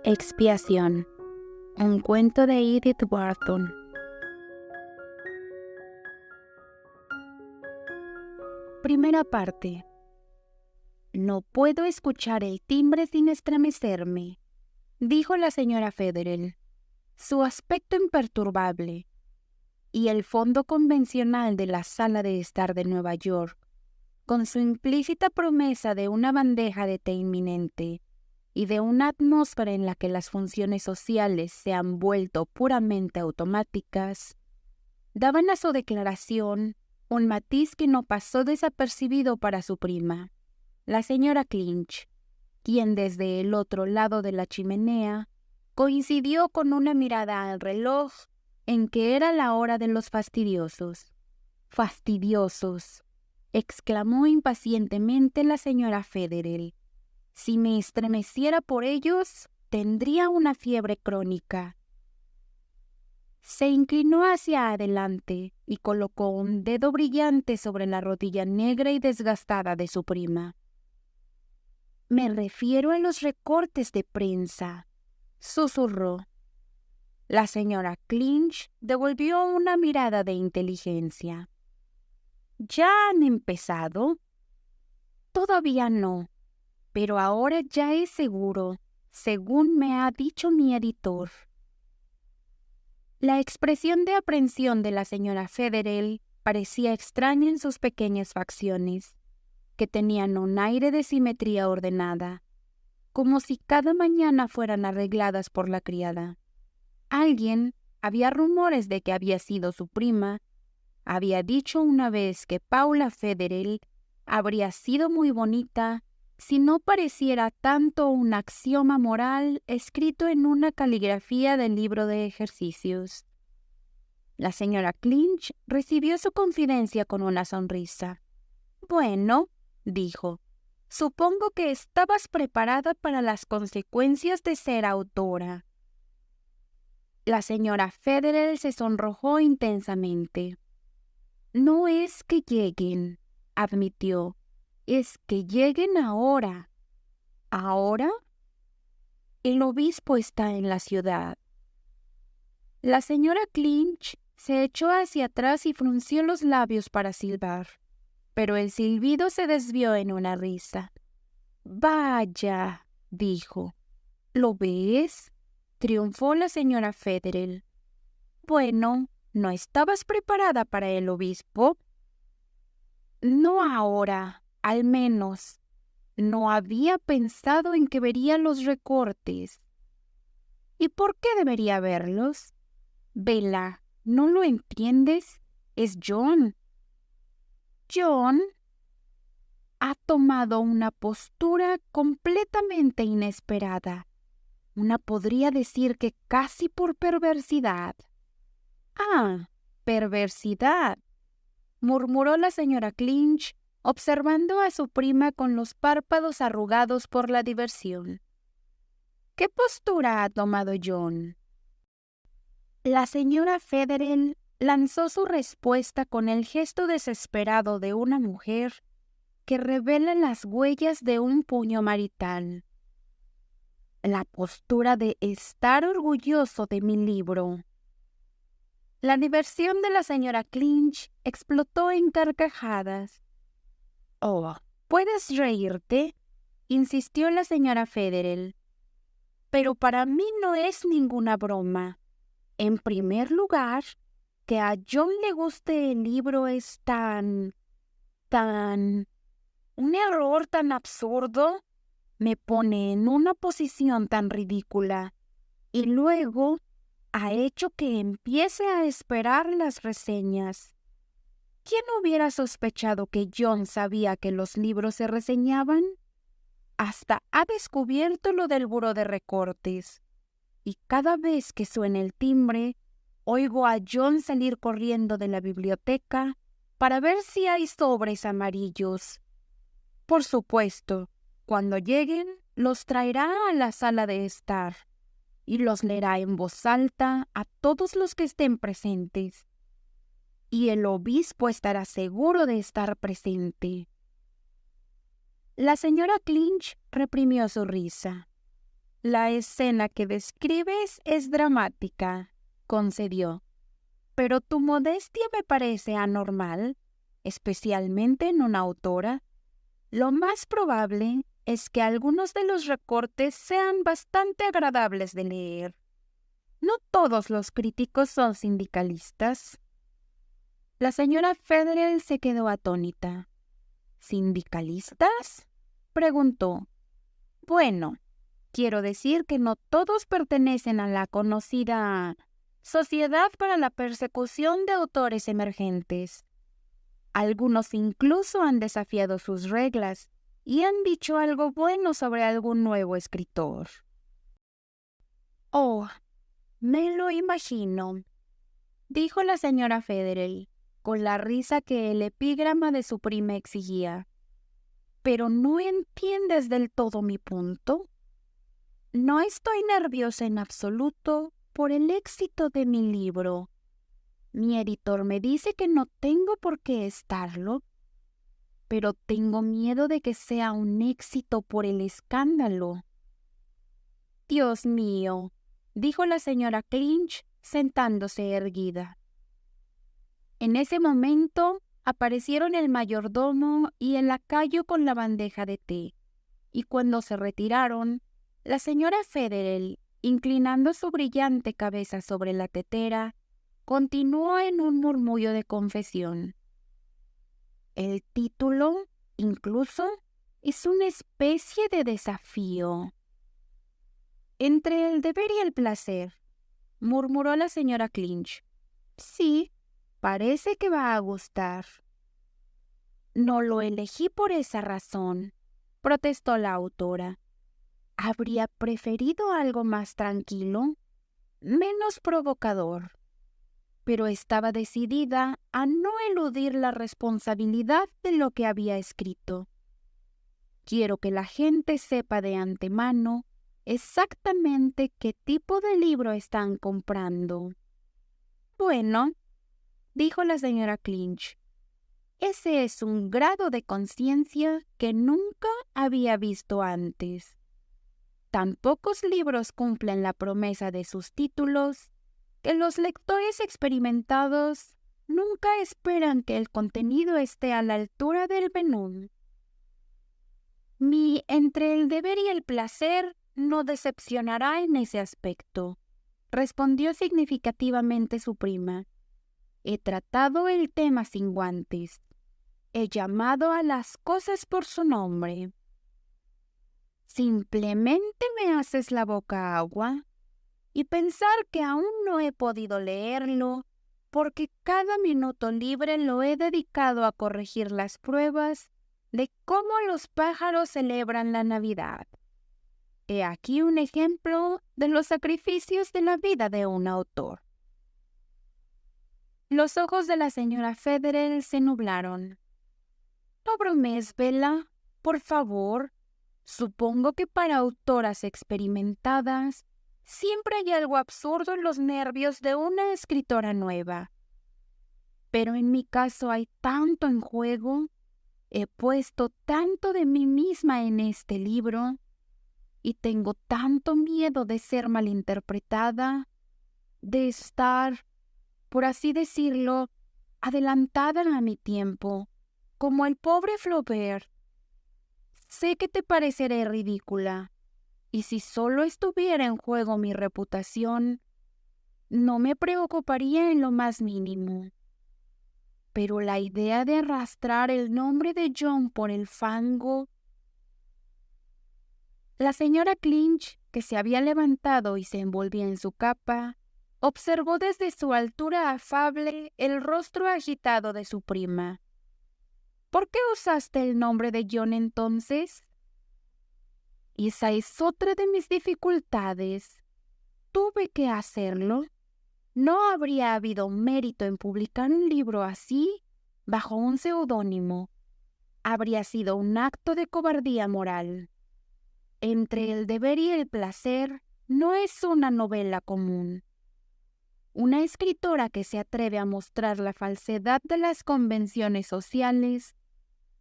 Expiación, un cuento de Edith Wharton. Primera parte. No puedo escuchar el timbre sin estremecerme, dijo la señora Federell. Su aspecto imperturbable y el fondo convencional de la sala de estar de Nueva York, con su implícita promesa de una bandeja de té inminente y de una atmósfera en la que las funciones sociales se han vuelto puramente automáticas, daban a su declaración un matiz que no pasó desapercibido para su prima, la señora Clinch, quien desde el otro lado de la chimenea coincidió con una mirada al reloj en que era la hora de los fastidiosos. ¡Fastidiosos!, exclamó impacientemente la señora Federell. Si me estremeciera por ellos, tendría una fiebre crónica. Se inclinó hacia adelante y colocó un dedo brillante sobre la rodilla negra y desgastada de su prima. «Me refiero a los recortes de prensa», susurró. La señora Clinch devolvió una mirada de inteligencia. «¿Ya han empezado?» «Todavía no, pero ahora ya es seguro, según me ha dicho mi editor». La expresión de aprensión de la señora Federell parecía extraña en sus pequeñas facciones, que tenían un aire de simetría ordenada, como si cada mañana fueran arregladas por la criada. Había rumores de que había sido su prima, había dicho una vez que Paula Federell habría sido muy bonita si no pareciera tanto un axioma moral escrito en una caligrafía del libro de ejercicios. La señora Clinch recibió su confidencia con una sonrisa. «Bueno», dijo, «supongo que estabas preparada para las consecuencias de ser autora». La señora Federell se sonrojó intensamente. «No es que lleguen», admitió, «es que lleguen ahora». «¿Ahora?» «El obispo está en la ciudad». La señora Clinch se echó hacia atrás y frunció los labios para silbar, pero el silbido se desvió en una risa. «Vaya», dijo. «¿Lo ves?», triunfó la señora Federell. «Bueno, ¿no estabas preparada para el obispo?» «No ahora, al menos. No había pensado en que vería los recortes». «¿Y por qué debería verlos?» «Bella, ¿no lo entiendes? Es John». «John ha tomado una postura completamente inesperada. Una podría decir que casi por perversidad». «Ah, perversidad», murmuró la señora Clinch, observando a su prima con los párpados arrugados por la diversión. «¿Qué postura ha tomado John?» La señora Federell lanzó su respuesta con el gesto desesperado de una mujer que revela las huellas de un puño marital. «La postura de estar orgulloso de mi libro». La diversión de la señora Clinch explotó en carcajadas. «Oh, ¿puedes reírte?», insistió la señora Federell. «Pero para mí no es ninguna broma. En primer lugar, que a John le guste el libro es un error tan absurdo, me pone en una posición tan ridícula. Y luego ha hecho que empiece a esperar las reseñas. ¿Quién hubiera sospechado que John sabía que los libros se reseñaban? Hasta ha descubierto lo del buró de recortes. Y cada vez que suena el timbre, oigo a John salir corriendo de la biblioteca para ver si hay sobres amarillos. Por supuesto, cuando lleguen, los traerá a la sala de estar y los leerá en voz alta a todos los que estén presentes. Y el obispo estará seguro de estar presente». La señora Clinch reprimió su risa. La escena que describes es dramática, concedió, pero tu modestia me parece anormal, especialmente en una autora. Lo más probable es que algunos de los recortes sean bastante agradables de leer. No todos los críticos son sindicalistas. La señora Federer se quedó atónita. ¿Sindicalistas?, preguntó. Bueno, quiero decir que no todos pertenecen a la conocida Sociedad para la Persecución de Autores Emergentes. Algunos incluso han desafiado sus reglas y han dicho algo bueno sobre algún nuevo escritor. Oh, me lo imagino, dijo la señora Federer, con la risa que el epígrama de su prima exigía. ¿Pero no entiendes del todo mi punto? No estoy nerviosa en absoluto por el éxito de mi libro. Mi editor me dice que no tengo por qué estarlo, pero tengo miedo de que sea un éxito por el escándalo. Dios mío, dijo la señora Clinch, sentándose erguida. En ese momento aparecieron el mayordomo y el lacayo con la bandeja de té, y cuando se retiraron, la señora Federer, inclinando su brillante cabeza sobre la tetera, continuó en un murmullo de confesión. El título, incluso, es una especie de desafío. Entre el deber y el placer, murmuró la señora Clinch. Sí, parece que va a gustar. No lo elegí por esa razón, protestó la autora. Habría preferido algo más tranquilo, menos provocador, pero estaba decidida a no eludir la responsabilidad de lo que había escrito. Quiero que la gente sepa de antemano exactamente qué tipo de libro están comprando. Bueno, dijo la señora Clinch, ese es un grado de conciencia que nunca había visto antes. Tan pocos libros cumplen la promesa de sus títulos que los lectores experimentados nunca esperan que el contenido esté a la altura del menú. Mi Entre el deber y el placer no decepcionará en ese aspecto, respondió significativamente su prima. He tratado el tema sin guantes. He llamado a las cosas por su nombre. Simplemente me haces la boca agua. Y pensar que aún no he podido leerlo, porque cada minuto libre lo he dedicado a corregir las pruebas de cómo los pájaros celebran la Navidad. He aquí un ejemplo de los sacrificios de la vida de un autor. Los ojos de la señora Federer se nublaron. No bromees, Bella, por favor. Supongo que para autoras experimentadas siempre hay algo absurdo en los nervios de una escritora nueva. Pero en mi caso hay tanto en juego. He puesto tanto de mí misma en este libro y tengo tanto miedo de ser malinterpretada, de estar, por así decirlo, adelantada a mi tiempo, como el pobre Flaubert. Sé que te pareceré ridícula, y si solo estuviera en juego mi reputación, no me preocuparía en lo más mínimo. Pero la idea de arrastrar el nombre de John por el fango... La señora Clinch, que se había levantado y se envolvía en su capa, observó desde su altura afable el rostro agitado de su prima. ¿Por qué usaste el nombre de John entonces? Esa es otra de mis dificultades. Tuve que hacerlo. No habría habido mérito en publicar un libro así, bajo un seudónimo. Habría sido un acto de cobardía moral. Entre el deber y el placer no es una novela común. Una escritora que se atreve a mostrar la falsedad de las convenciones sociales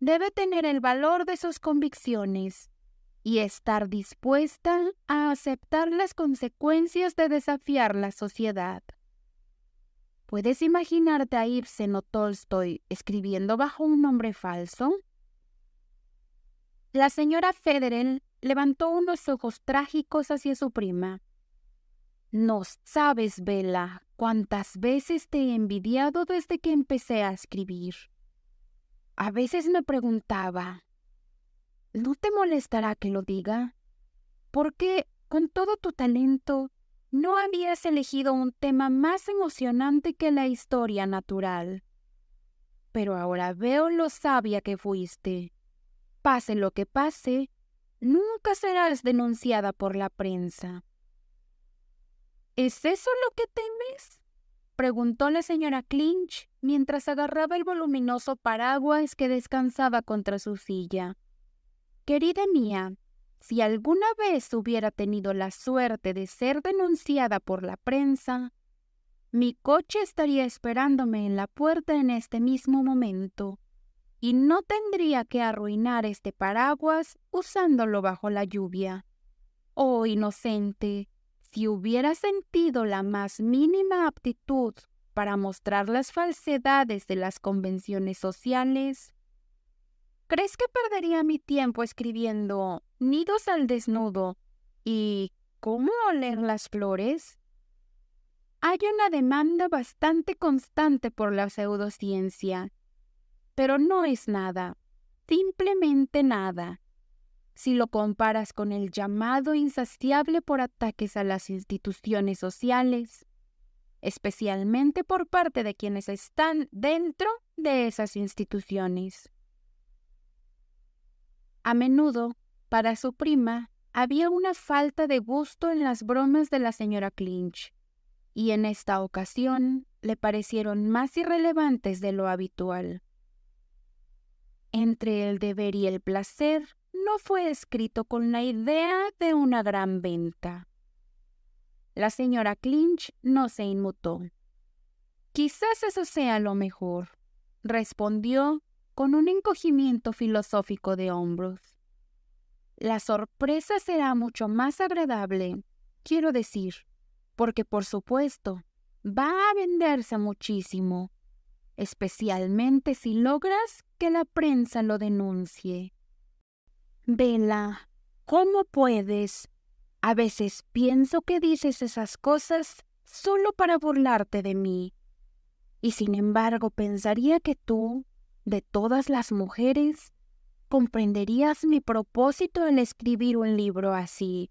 debe tener el valor de sus convicciones y estar dispuesta a aceptar las consecuencias de desafiar la sociedad. ¿Puedes imaginarte a Ibsen o Tolstoy escribiendo bajo un nombre falso? La señora Federer levantó unos ojos trágicos hacia su prima. No sabes, Bella, cuántas veces te he envidiado desde que empecé a escribir. A veces me preguntaba, ¿no te molestará que lo diga? ¿Por qué, con todo tu talento, no habías elegido un tema más emocionante que la historia natural? Pero ahora veo lo sabia que fuiste. Pase lo que pase, nunca serás denunciada por la prensa. ¿Es eso lo que temes?, preguntó la señora Clinch mientras agarraba el voluminoso paraguas que descansaba contra su silla. Querida mía, si alguna vez hubiera tenido la suerte de ser denunciada por la prensa, mi coche estaría esperándome en la puerta en este mismo momento, y no tendría que arruinar este paraguas usándolo bajo la lluvia. Oh, inocente, si hubiera sentido la más mínima aptitud para mostrar las falsedades de las convenciones sociales, ¿crees que perdería mi tiempo escribiendo nidos al desnudo y cómo oler las flores? Hay una demanda bastante constante por la pseudociencia, pero no es nada, simplemente nada, si lo comparas con el llamado insaciable por ataques a las instituciones sociales, especialmente por parte de quienes están dentro de esas instituciones. A menudo, para su prima, había una falta de gusto en las bromas de la señora Clinch, y en esta ocasión le parecieron más irrelevantes de lo habitual. Entre el deber y el placer no fue escrito con la idea de una gran venta. La señora Clinch no se inmutó. Quizás eso sea lo mejor, respondió con un encogimiento filosófico de hombros. La sorpresa será mucho más agradable, quiero decir, porque por supuesto va a venderse muchísimo, especialmente si logras que la prensa lo denuncie. Bella, ¿cómo puedes? A veces pienso que dices esas cosas solo para burlarte de mí. Y sin embargo pensaría que tú, de todas las mujeres, comprenderías mi propósito al escribir un libro así.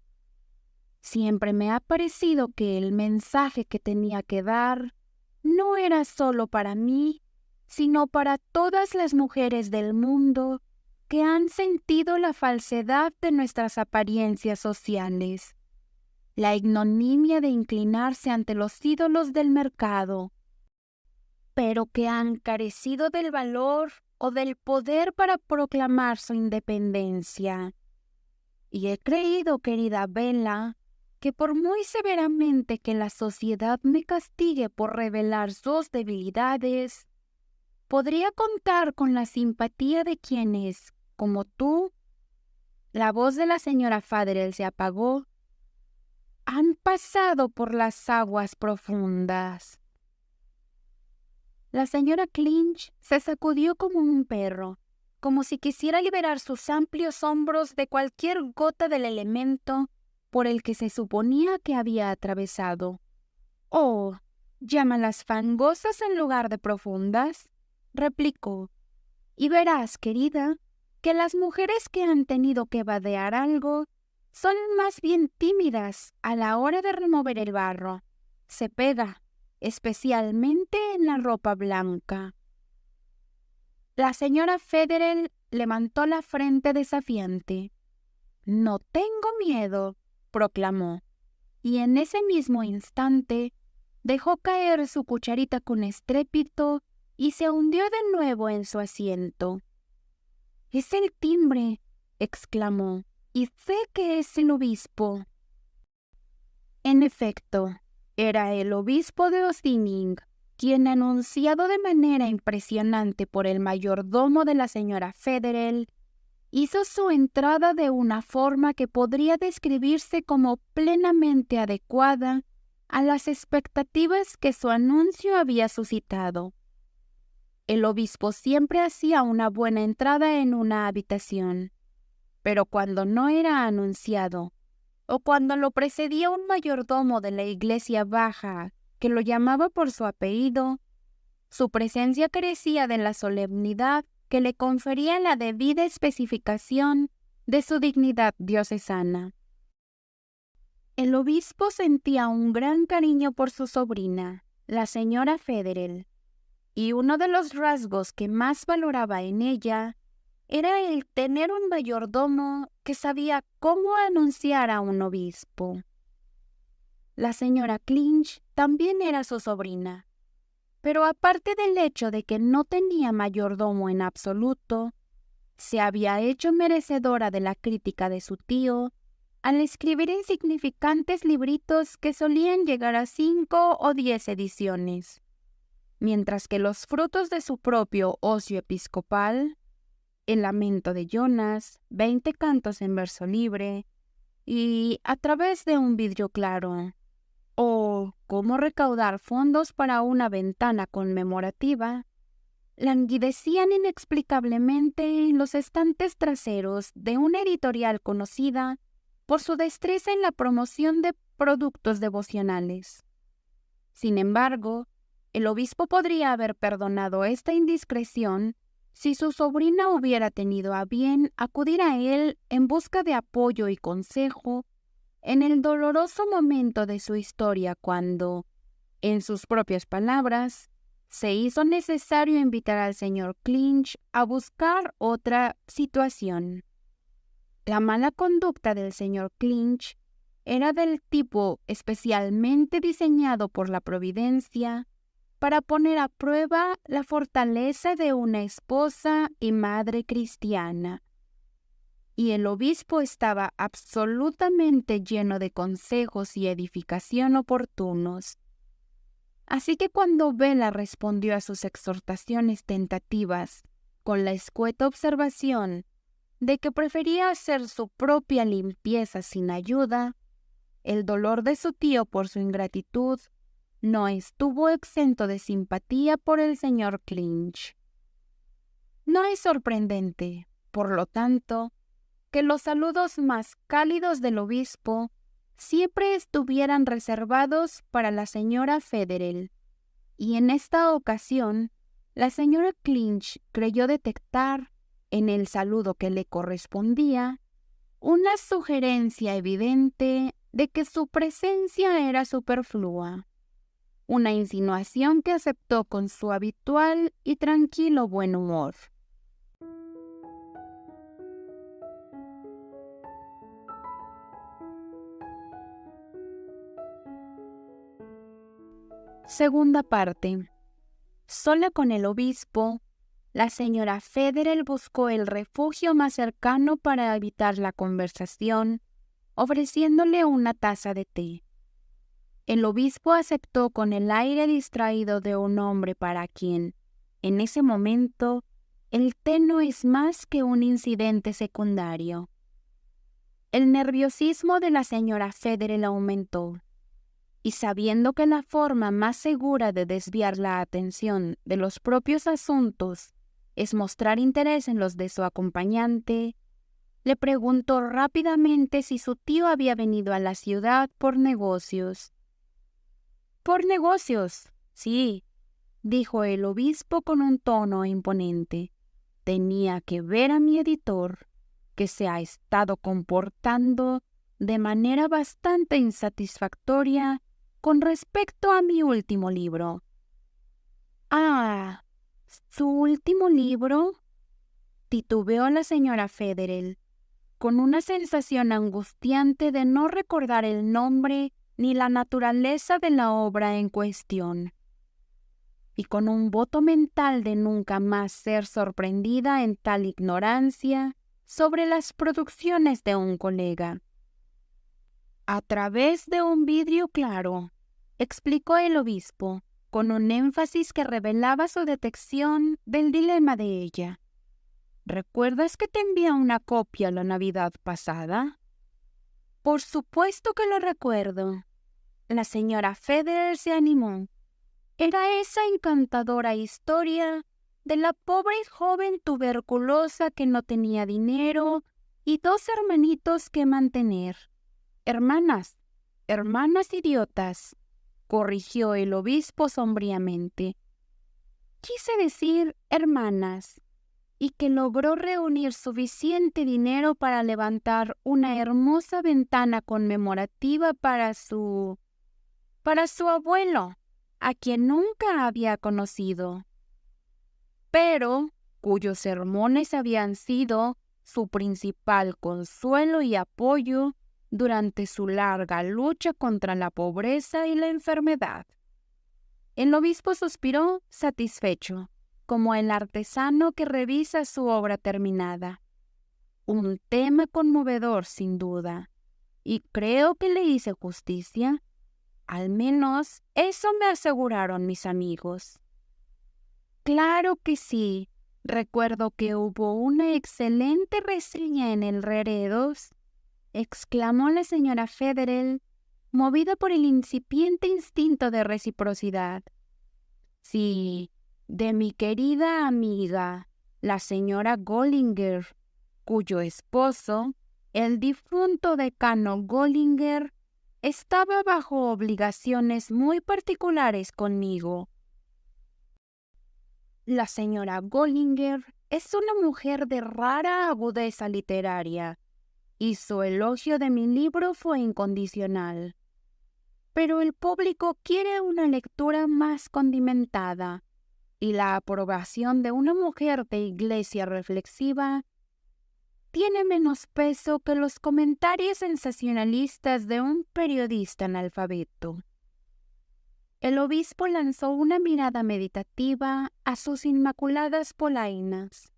Siempre me ha parecido que el mensaje que tenía que dar no era solo para mí, sino para todas las mujeres del mundo que han sentido la falsedad de nuestras apariencias sociales, la ignominia de inclinarse ante los ídolos del mercado, pero que han carecido del valor o del poder para proclamar su independencia. Y he creído, querida Bella, que por muy severamente que la sociedad me castigue por revelar sus debilidades, podría contar con la simpatía de quienes, como tú, la voz de la señora Federer se apagó, han pasado por las aguas profundas. La señora Clinch se sacudió como un perro, como si quisiera liberar sus amplios hombros de cualquier gota del elemento por el que se suponía que había atravesado. «Oh, llámalas fangosas en lugar de profundas», replicó. «Y verás, querida, que las mujeres que han tenido que vadear algo son más bien tímidas a la hora de remover el barro. Se pega, especialmente en la ropa blanca». La señora Federer levantó la frente desafiante. «No tengo miedo», proclamó, y en ese mismo instante dejó caer su cucharita con estrépito y se hundió de nuevo en su asiento. «Es el timbre», exclamó, «y sé que es el obispo». En efecto, era el obispo de Ossining, quien, anunciado de manera impresionante por el mayordomo de la señora Federer, hizo su entrada de una forma que podría describirse como plenamente adecuada a las expectativas que su anuncio había suscitado. El obispo siempre hacía una buena entrada en una habitación, pero cuando no era anunciado, o cuando lo precedía un mayordomo de la iglesia baja que lo llamaba por su apellido, su presencia carecía de la solemnidad que le confería la debida especificación de su dignidad diocesana. El obispo sentía un gran cariño por su sobrina, la señora Federel, y uno de los rasgos que más valoraba en ella era el tener un mayordomo que sabía cómo anunciar a un obispo. La señora Clinch también era su sobrina, pero aparte del hecho de que no tenía mayordomo en absoluto, se había hecho merecedora de la crítica de su tío al escribir insignificantes libritos que solían llegar a 5 o 10 ediciones, mientras que los frutos de su propio ocio episcopal, El lamento de Jonas, 20 cantos en verso libre y A través de un vidrio claro, o Cómo recaudar fondos para una ventana conmemorativa, languidecían inexplicablemente en los estantes traseros de una editorial conocida por su destreza en la promoción de productos devocionales. Sin embargo, el obispo podría haber perdonado esta indiscreción si su sobrina hubiera tenido a bien acudir a él en busca de apoyo y consejo en el doloroso momento de su historia cuando, en sus propias palabras, se hizo necesario invitar al señor Clinch a buscar otra situación. La mala conducta del señor Clinch era del tipo especialmente diseñado por la providencia para poner a prueba la fortaleza de una esposa y madre cristiana. Y el obispo estaba absolutamente lleno de consejos y edificación oportunos. Así que cuando Bella respondió a sus exhortaciones tentativas con la escueta observación de que prefería hacer su propia limpieza sin ayuda, el dolor de su tío por su ingratitud no estuvo exento de simpatía por el señor Clinch. No es sorprendente, por lo tanto, que los saludos más cálidos del obispo siempre estuvieran reservados para la señora Federel, y en esta ocasión la señora Clinch creyó detectar, en el saludo que le correspondía, una sugerencia evidente de que su presencia era superflua, una insinuación que aceptó con su habitual y tranquilo buen humor. Segunda parte. Sola con el obispo, la señora Federel buscó el refugio más cercano para evitar la conversación, ofreciéndole una taza de té. El obispo aceptó con el aire distraído de un hombre para quien, en ese momento, el té no es más que un incidente secundario. El nerviosismo de la señora Federel aumentó, y sabiendo que la forma más segura de desviar la atención de los propios asuntos es mostrar interés en los de su acompañante, le preguntó rápidamente si su tío había venido a la ciudad por negocios. «Por negocios, sí», dijo el obispo con un tono imponente. «Tenía que ver a mi editor, que se ha estado comportando de manera bastante insatisfactoria con respecto a mi último libro». «Ah, ¿su último libro?», titubeó la señora Federel, con una sensación angustiante de no recordar el nombre ni la naturaleza de la obra en cuestión, y con un voto mental de nunca más ser sorprendida en tal ignorancia sobre las producciones de un colega. «A través de un vidrio claro», explicó el obispo, con un énfasis que revelaba su detección del dilema de ella. ¿Recuerdas que te envié una copia la Navidad pasada? Por supuesto que lo recuerdo. La señora Federer se animó. Era esa encantadora historia de la pobre joven tuberculosa que no tenía dinero y dos hermanitos que mantener. Hermanas, hermanas idiotas, corrigió el obispo sombríamente. Quise decir hermanas, y que logró reunir suficiente dinero para levantar una hermosa ventana conmemorativa para su abuelo, a quien nunca había conocido, pero cuyos sermones habían sido su principal consuelo y apoyo durante su larga lucha contra la pobreza y la enfermedad. El obispo suspiró satisfecho, como el artesano que revisa su obra terminada. Un tema conmovedor, sin duda, y creo que le hice justicia. Al menos eso me aseguraron mis amigos. Claro que sí. Recuerdo que hubo una excelente reseña en el Reredos, exclamó la señora Federer, movida por el incipiente instinto de reciprocidad. Sí, de mi querida amiga, la señora Gollinger, cuyo esposo, el difunto decano Gollinger, estaba bajo obligaciones muy particulares conmigo. La señora Gollinger es una mujer de rara agudeza literaria, y su elogio de mi libro fue incondicional. Pero el público quiere una lectura más condimentada, y la aprobación de una mujer de iglesia reflexiva tiene menos peso que los comentarios sensacionalistas de un periodista analfabeto. El obispo lanzó una mirada meditativa a sus inmaculadas polainas.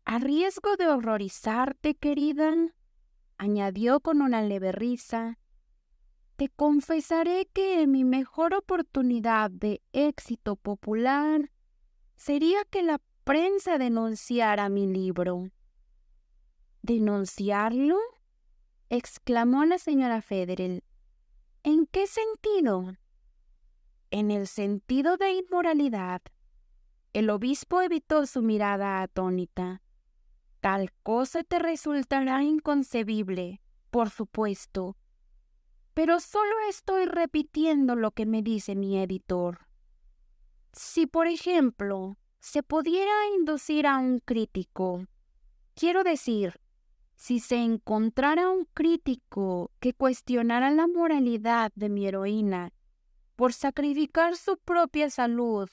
«A riesgo de horrorizarte, querida», añadió con una leve risa, «te confesaré que mi mejor oportunidad de éxito popular sería que la prensa denunciara mi libro». «¿Denunciarlo?», exclamó la señora Federer. «¿En qué sentido?». «En el sentido de inmoralidad». El obispo evitó su mirada atónita. «Tal cosa te resultará inconcebible, por supuesto. Pero solo estoy repitiendo lo que me dice mi editor. Si, por ejemplo, se pudiera inducir a un crítico, quiero decir, si se encontrara un crítico que cuestionara la moralidad de mi heroína por sacrificar su propia salud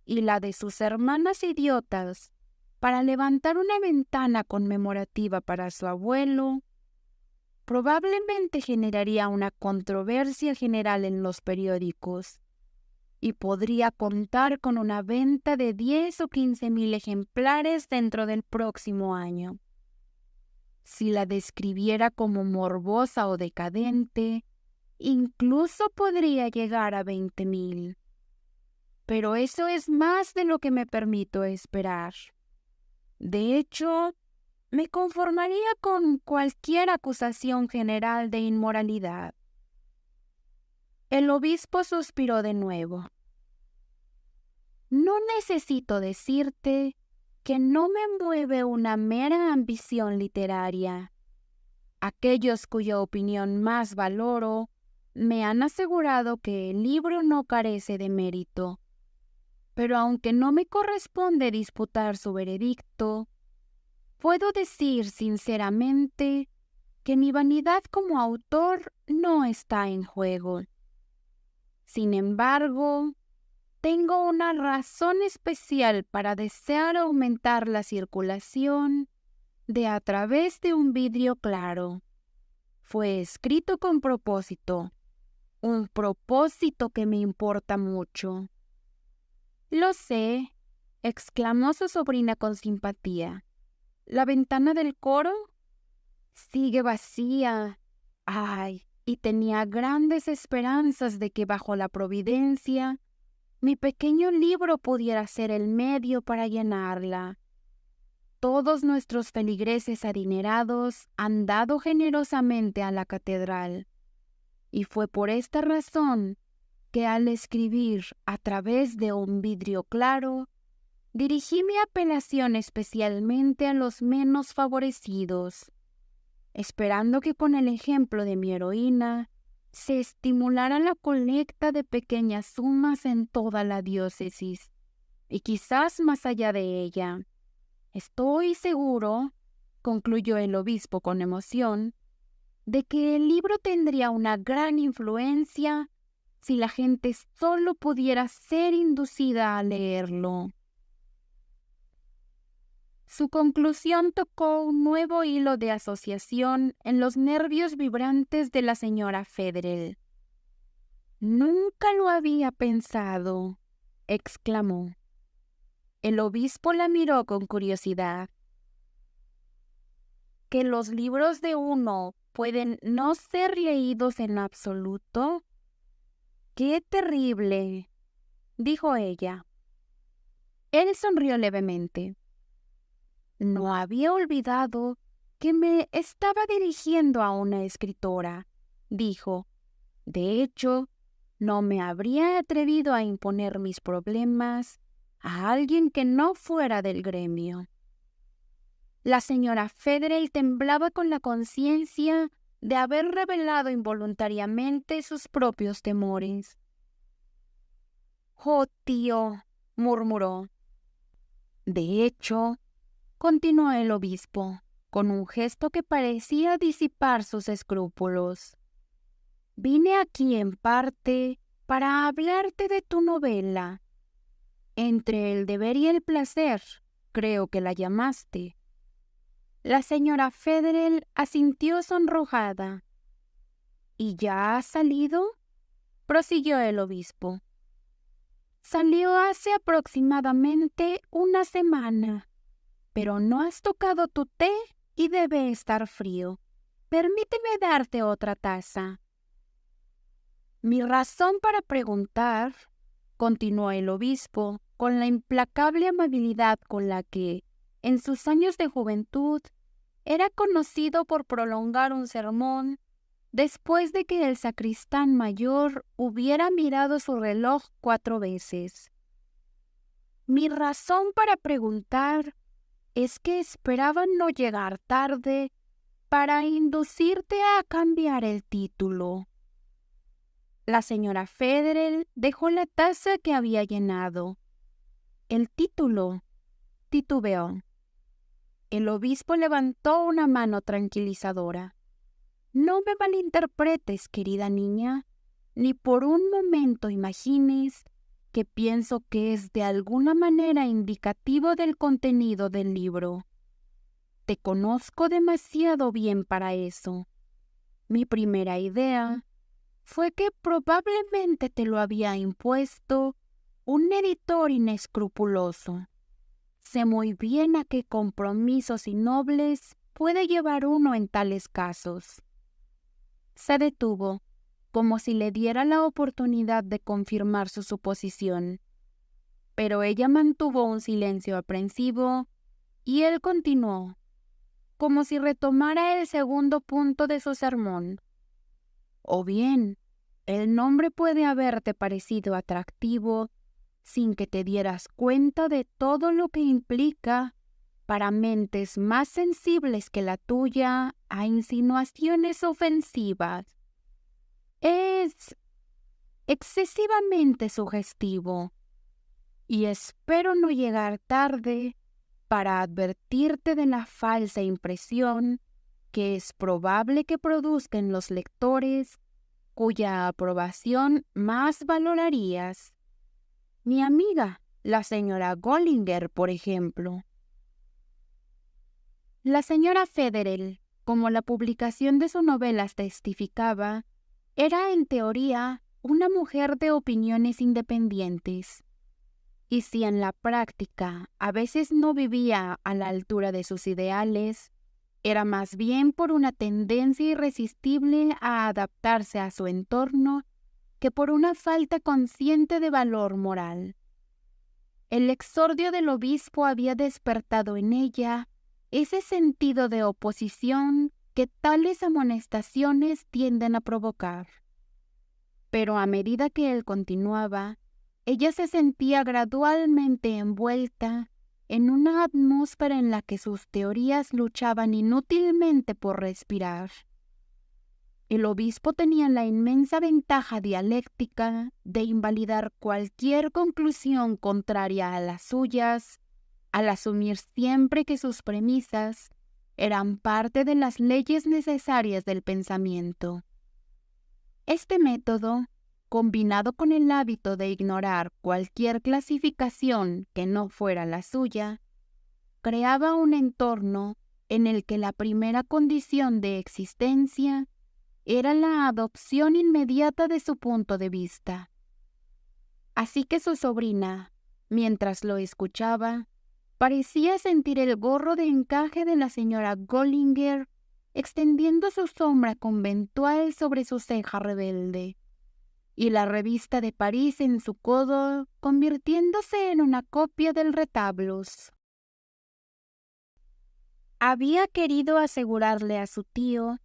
y la de sus hermanas idiotas para levantar una ventana conmemorativa para su abuelo, probablemente generaría una controversia general en los periódicos y podría contar con una venta de 10 o 15,000 ejemplares dentro del próximo año. Si la describiera como morbosa o decadente, incluso podría llegar a 20,000. Pero eso es más de lo que me permito esperar. De hecho, me conformaría con cualquier acusación general de inmoralidad. El obispo suspiró de nuevo. No necesito decirte que no me mueve una mera ambición literaria. Aquellos cuya opinión más valoro me han asegurado que el libro no carece de mérito. Pero aunque no me corresponde disputar su veredicto, puedo decir sinceramente que mi vanidad como autor no está en juego. Sin embargo, tengo una razón especial para desear aumentar la circulación de a través de un vidrio claro. Fue escrito con propósito, un propósito que me importa mucho. «Lo sé», exclamó su sobrina con simpatía. «¿La ventana del coro?» «Sigue vacía. Ay, y tenía grandes esperanzas de que bajo la providencia mi pequeño libro pudiera ser el medio para llenarla». todos nuestros feligreses adinerados han dado generosamente a la catedral, y fue por esta razón que al escribir a través de un vidrio claro, dirigí mi apelación especialmente a los menos favorecidos, esperando que con el ejemplo de mi heroína se estimulara la colecta de pequeñas sumas en toda la diócesis, y quizás más allá de ella. Estoy seguro, concluyó el obispo con emoción, de que el libro tendría una gran influencia si la gente solo pudiera ser inducida a leerlo. Su conclusión tocó un nuevo hilo de asociación en los nervios vibrantes de la señora Federer. «Nunca lo había pensado», exclamó. El obispo la miró con curiosidad. ¿Que los libros de uno pueden no ser leídos en absoluto? ¡Qué terrible!, dijo ella. Él sonrió levemente. No había olvidado que me estaba dirigiendo a una escritora, dijo. De hecho, no me habría atrevido a imponer mis problemas a alguien que no fuera del gremio. La señora Federer temblaba con la conciencia de haber revelado involuntariamente sus propios temores. «Oh, tío», murmuró. De hecho, continuó el obispo, con un gesto que parecía disipar sus escrúpulos, vine aquí en parte para hablarte de tu novela. Entre el deber y el placer, creo que la llamaste. La señora Federer asintió sonrojada. ¿Y ya ha salido?, prosiguió el obispo. Salió hace aproximadamente una semana, pero no has tocado tu té y debe estar frío. Permíteme darte otra taza. Mi razón para preguntar, continuó el obispo, con la implacable amabilidad con la que, en sus años de juventud, era conocido por prolongar un sermón después de que el sacristán mayor hubiera mirado su reloj 4 veces. Mi razón para preguntar es que esperaba no llegar tarde para inducirte a cambiar el título. La señora Federer dejó la taza que había llenado. El título, titubeó. El obispo levantó una mano tranquilizadora. No me malinterpretes, querida niña, ni por un momento imagines que pienso que es de alguna manera indicativo del contenido del libro. Te conozco demasiado bien para eso. Mi primera idea fue que probablemente te lo había impuesto un editor inescrupuloso. Sé muy bien a qué compromisos innobles puede llevar uno en tales casos. Se detuvo, como si le diera la oportunidad de confirmar su suposición. Pero ella mantuvo un silencio aprensivo y él continuó, como si retomara el segundo punto de su sermón. O bien, el nombre puede haberte parecido atractivo sin que te dieras cuenta de todo lo que implica para mentes más sensibles que la tuya a insinuaciones ofensivas. Es excesivamente sugestivo, y espero no llegar tarde para advertirte de la falsa impresión que es probable que produzca en los lectores cuya aprobación más valorarías. Mi amiga, la señora Gollinger, por ejemplo. La señora Federer, como la publicación de sus novelas testificaba, era en teoría una mujer de opiniones independientes. Y si en la práctica a veces no vivía a la altura de sus ideales, era más bien por una tendencia irresistible a adaptarse a su entorno que por una falta consciente de valor moral. El exordio del obispo había despertado en ella ese sentido de oposición que tales amonestaciones tienden a provocar. Pero a medida que él continuaba, ella se sentía gradualmente envuelta en una atmósfera en la que sus teorías luchaban inútilmente por respirar. El obispo tenía la inmensa ventaja dialéctica de invalidar cualquier conclusión contraria a las suyas, al asumir siempre que sus premisas eran parte de las leyes necesarias del pensamiento. Este método, combinado con el hábito de ignorar cualquier clasificación que no fuera la suya, creaba un entorno en el que la primera condición de existencia era la adopción inmediata de su punto de vista. Así que su sobrina, mientras lo escuchaba, parecía sentir el gorro de encaje de la señora Gollinger extendiendo su sombra conventual sobre su ceja rebelde, y la revista de París en su codo convirtiéndose en una copia del retablos. Había querido asegurarle a su tío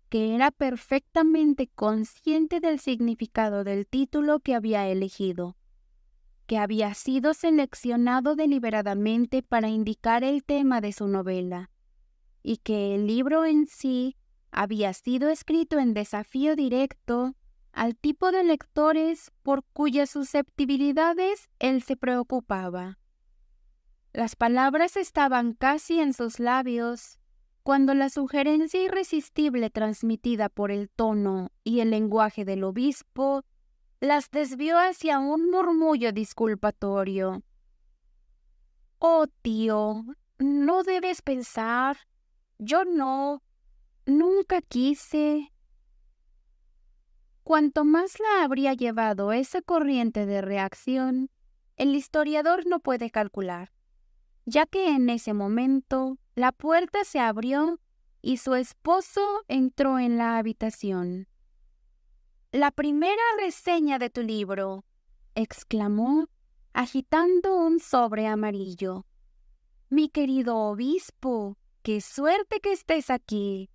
que era perfectamente consciente del significado del título que había elegido, que había sido seleccionado deliberadamente para indicar el tema de su novela, y que el libro en sí había sido escrito en desafío directo al tipo de lectores por cuyas susceptibilidades él se preocupaba. Las palabras estaban casi en sus labios cuando la sugerencia irresistible transmitida por el tono y el lenguaje del obispo las desvió hacia un murmullo disculpatorio. «Oh, tío, no debes pensar. Yo nunca quise». Cuanto más la habría llevado esa corriente de reacción, el historiador no puede calcular, ya que en ese momento la puerta se abrió y su esposo entró en la habitación. «La primera reseña de tu libro», exclamó, agitando un sobre amarillo. «Mi querido obispo, qué suerte que estés aquí».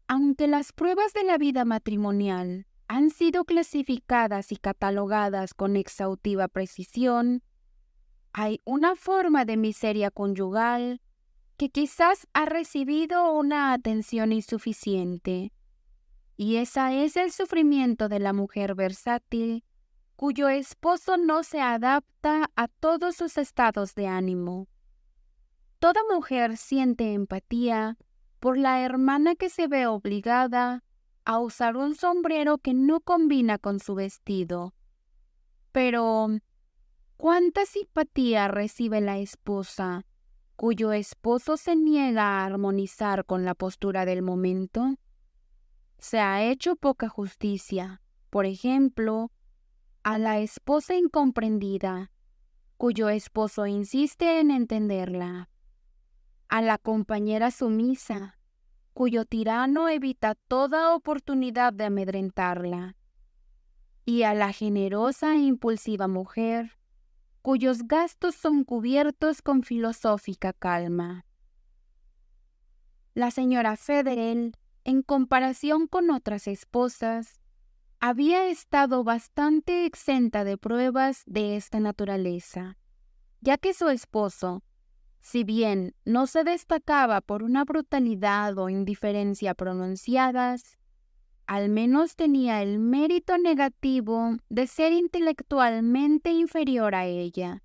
Aunque las pruebas de la vida matrimonial han sido clasificadas y catalogadas con exhaustiva precisión, hay una forma de miseria conyugal que quizás ha recibido una atención insuficiente, y esa es el sufrimiento de la mujer versátil cuyo esposo no se adapta a todos sus estados de ánimo. Toda mujer siente empatía por la hermana que se ve obligada a usar un sombrero que no combina con su vestido. Pero ¿cuánta simpatía recibe la esposa cuyo esposo se niega a armonizar con la postura del momento? Se ha hecho poca justicia, por ejemplo, a la esposa incomprendida, cuyo esposo insiste en entenderla, a la compañera sumisa, cuyo tirano evita toda oportunidad de amedrentarla, y a la generosa e impulsiva mujer, cuyos gastos son cubiertos con filosófica calma. La señora Federel, en comparación con otras esposas, había estado bastante exenta de pruebas de esta naturaleza, ya que su esposo, si bien no se destacaba por una brutalidad o indiferencia pronunciadas, al menos tenía el mérito negativo de ser intelectualmente inferior a ella.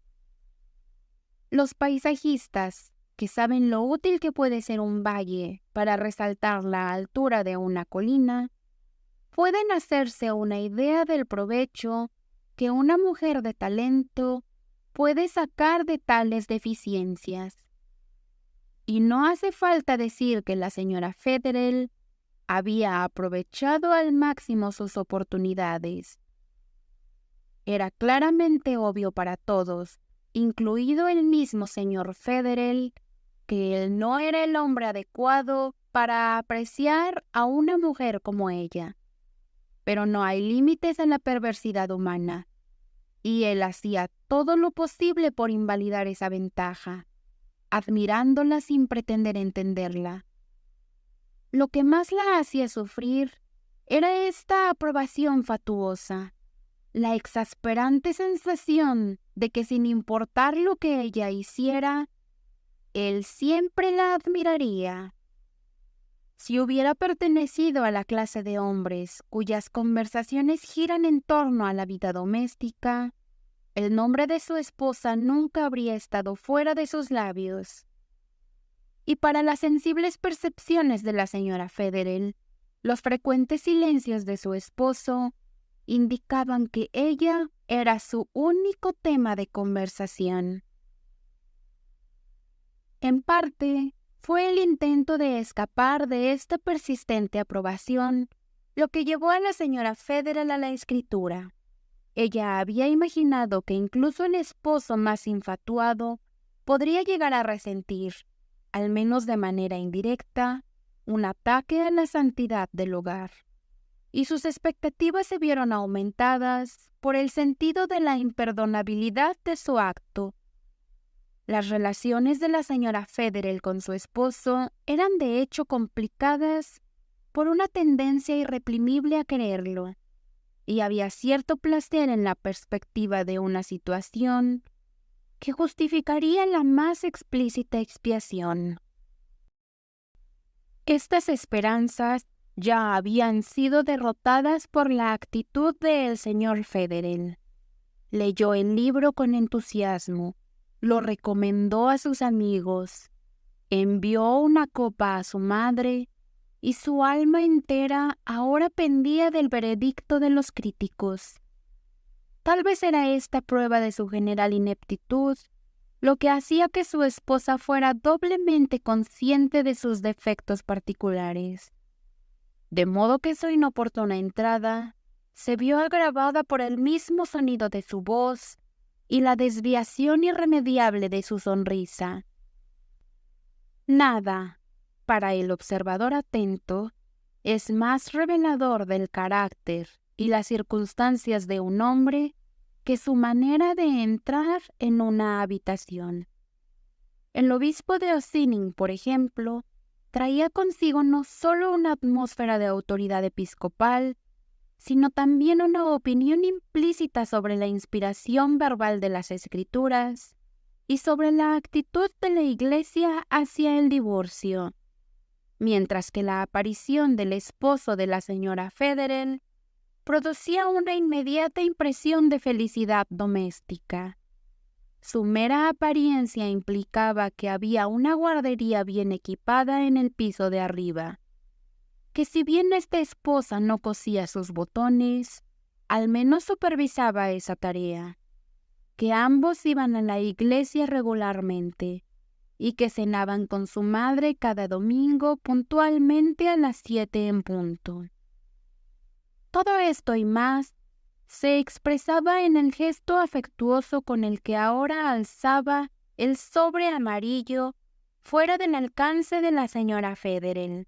Los paisajistas, que saben lo útil que puede ser un valle para resaltar la altura de una colina, pueden hacerse una idea del provecho que una mujer de talento puede sacar de tales deficiencias. Y no hace falta decir que la señora Federel había aprovechado al máximo sus oportunidades. Era claramente obvio para todos, incluido el mismo señor Federel, que él no era el hombre adecuado para apreciar a una mujer como ella. Pero no hay límites a la perversidad humana, y él hacía todo lo posible por invalidar esa ventaja, admirándola sin pretender entenderla. Lo que más la hacía sufrir era esta aprobación fatuosa, la exasperante sensación de que sin importar lo que ella hiciera, él siempre la admiraría. Si hubiera pertenecido a la clase de hombres cuyas conversaciones giran en torno a la vida doméstica, el nombre de su esposa nunca habría estado fuera de sus labios. Y para las sensibles percepciones de la señora Federel, los frecuentes silencios de su esposo indicaban que ella era su único tema de conversación. En parte, fue el intento de escapar de esta persistente aprobación lo que llevó a la señora Federel a la escritura. Ella había imaginado que incluso el esposo más infatuado podría llegar a resentir, al menos de manera indirecta, un ataque a la santidad del hogar. Y sus expectativas se vieron aumentadas por el sentido de la imperdonabilidad de su acto. Las relaciones de la señora Federel con su esposo eran de hecho complicadas por una tendencia irreprimible a quererlo, y había cierto placer en la perspectiva de una situación que justificaría la más explícita expiación. Estas esperanzas ya habían sido derrotadas por la actitud del señor Federel. Leyó el libro con entusiasmo, lo recomendó a sus amigos, envió una copa a su madre, y su alma entera ahora pendía del veredicto de los críticos. Tal vez era esta prueba de su general ineptitud lo que hacía que su esposa fuera doblemente consciente de sus defectos particulares, de modo que su inoportuna entrada se vio agravada por el mismo sonido de su voz y la desviación irremediable de su sonrisa. Nada, para el observador atento, es más revelador del carácter y las circunstancias de un hombre que su manera de entrar en una habitación. El obispo de Ossining, por ejemplo, traía consigo no solo una atmósfera de autoridad episcopal, sino también una opinión implícita sobre la inspiración verbal de las Escrituras y sobre la actitud de la Iglesia hacia el divorcio, mientras que la aparición del esposo de la señora Federel producía una inmediata impresión de felicidad doméstica. Su mera apariencia implicaba que había una guardería bien equipada en el piso de arriba, que si bien esta esposa no cosía sus botones, al menos supervisaba esa tarea, que ambos iban a la iglesia regularmente y que cenaban con su madre cada domingo puntualmente a las 7 en punto. Todo esto y más se expresaba en el gesto afectuoso con el que ahora alzaba el sobre amarillo fuera del alcance de la señora Federel.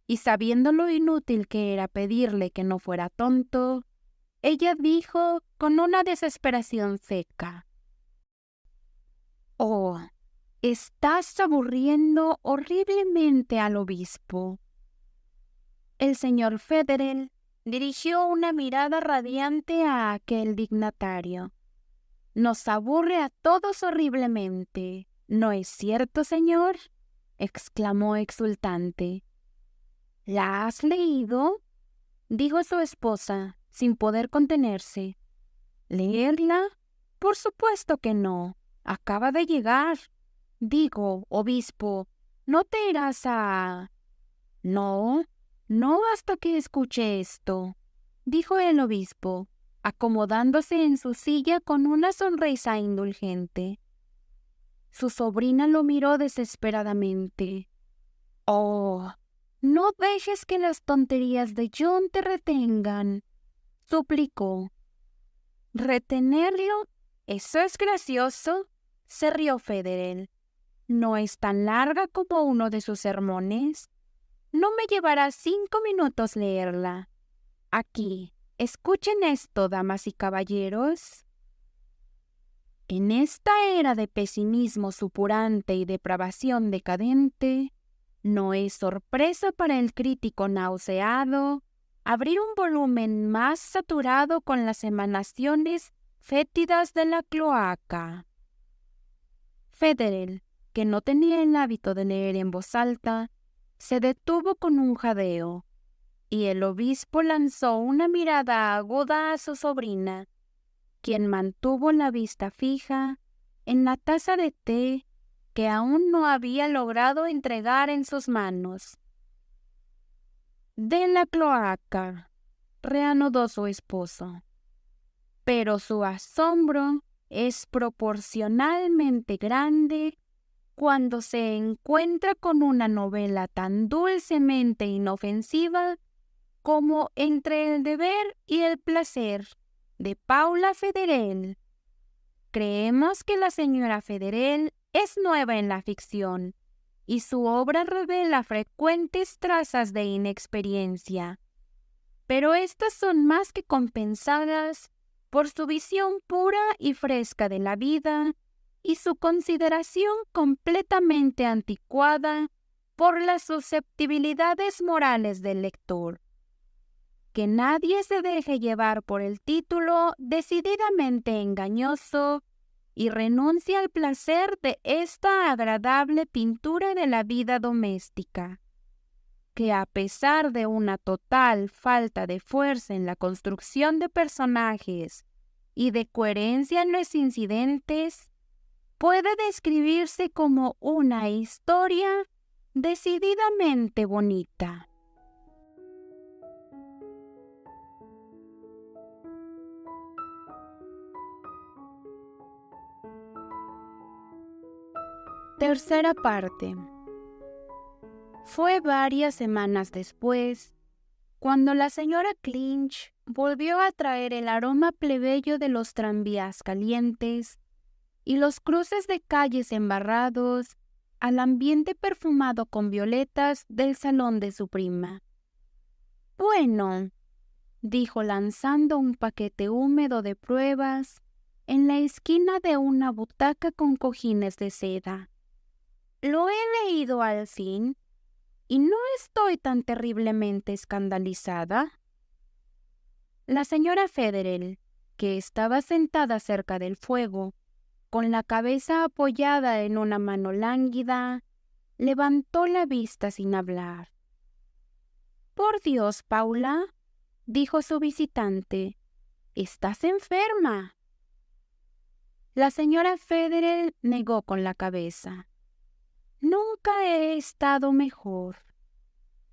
Y sabiendo lo inútil que era pedirle que no fuera tonto, ella dijo con una desesperación seca: «Oh, estás aburriendo horriblemente al obispo». El señor Federel dirigió una mirada radiante a aquel dignatario. «Nos aburre a todos horriblemente, ¿no es cierto, señor?», exclamó exultante. «¿La has leído?», dijo su esposa, sin poder contenerse. «¿Leerla? Por supuesto que no. Acaba de llegar. Digo, obispo, ¿no te irás a...?» «No, no hasta que escuche esto», dijo el obispo, acomodándose en su silla con una sonrisa indulgente. Su sobrina lo miró desesperadamente. «Oh, no dejes que las tonterías de John te retengan», suplicó. «¿Retenerlo? ¿Eso es gracioso?», se rió Federel. «¿No es tan larga como uno de sus sermones? No me llevará 5 minutos leerla. Aquí, escuchen esto, damas y caballeros». En esta era de pesimismo supurante y depravación decadente, no es sorpresa para el crítico nauseado abrir un volumen más saturado con las emanaciones fétidas de la cloaca. Federer, que no tenía el hábito de leer en voz alta, se detuvo con un jadeo, y el obispo lanzó una mirada aguda a su sobrina, quien mantuvo la vista fija en la taza de té que aún no había logrado entregar en sus manos. «De la cloaca», reanudó su esposo, pero su asombro es proporcionalmente grande cuando se encuentra con una novela tan dulcemente inofensiva como Entre el deber y el placer, de Paula Federer. Creemos que la señora Federer es nueva en la ficción, y su obra revela frecuentes trazas de inexperiencia, pero estas son más que compensadas por su visión pura y fresca de la vida y su consideración completamente anticuada por las susceptibilidades morales del lector. Que nadie se deje llevar por el título decididamente engañoso y renuncie al placer de esta agradable pintura de la vida doméstica, que a pesar de una total falta de fuerza en la construcción de personajes y de coherencia en los incidentes, puede describirse como una historia decididamente bonita. Tercera parte. Fue varias semanas después, cuando la señora Clinch volvió a traer el aroma plebeyo de los tranvías calientes y los cruces de calles embarrados al ambiente perfumado con violetas del salón de su prima. «Bueno», dijo lanzando un paquete húmedo de pruebas en la esquina de una butaca con cojines de seda. «Lo he leído al fin y no estoy tan terriblemente escandalizada». La señora Federer, que estaba sentada cerca del fuego, con la cabeza apoyada en una mano lánguida, levantó la vista sin hablar. «Por Dios, Paula», dijo su visitante, «estás enferma». La señora Federer negó con la cabeza. «Nunca he estado mejor»,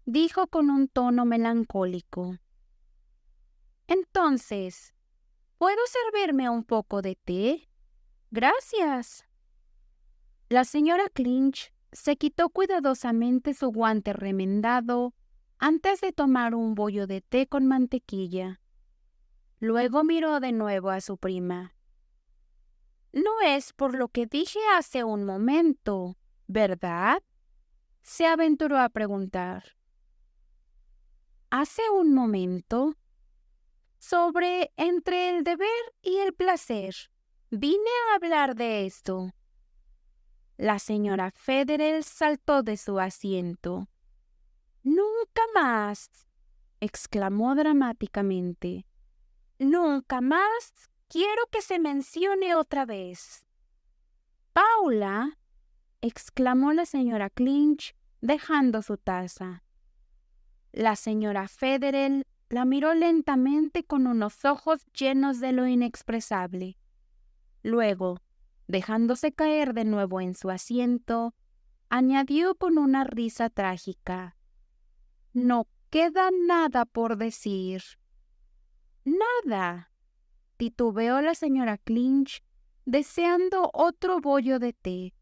dijo con un tono melancólico. «Entonces, ¿puedo servirme un poco de té? Gracias». La señora Clinch se quitó cuidadosamente su guante remendado antes de tomar un bollo de té con mantequilla. Luego miró de nuevo a su prima. «No es por lo que dije hace un momento, ¿verdad?», se aventuró a preguntar. «¿Hace un momento?» «Sobre Entre el deber y el placer. Vine a hablar de esto». La señora Federer saltó de su asiento. «¡Nunca más!», exclamó dramáticamente. «¡Nunca más quiero que se mencione otra vez!». «Paula», exclamó la señora Clinch, dejando su taza. La señora Federer la miró lentamente con unos ojos llenos de lo inexpresable. Luego, dejándose caer de nuevo en su asiento, añadió con una risa trágica: «No queda nada por decir». «Nada», titubeó la señora Clinch, deseando otro bollo de té,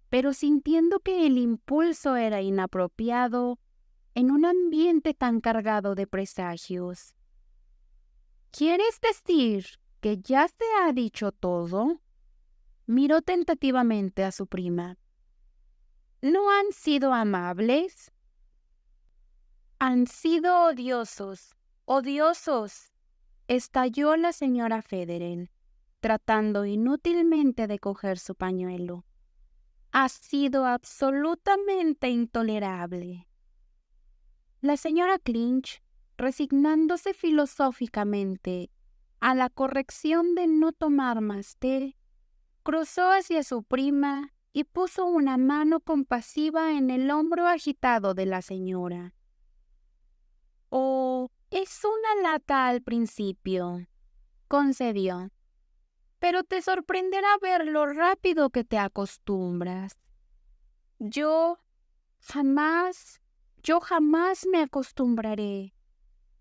pero sintiendo que el impulso era inapropiado en un ambiente tan cargado de presagios. «¿Quieres decir que ya se ha dicho todo?», miró tentativamente a su prima. «¿No han sido amables?». «Han sido odiosos, odiosos», estalló la señora Federer, tratando inútilmente de coger su pañuelo. Ha sido absolutamente intolerable. La señora Clinch, resignándose filosóficamente a la corrección de no tomar más té, cruzó hacia su prima y puso una mano compasiva en el hombro agitado de la señora. «Oh, es una lata al principio», concedió, «pero te sorprenderá ver lo rápido que te acostumbras. Yo jamás me acostumbraré»,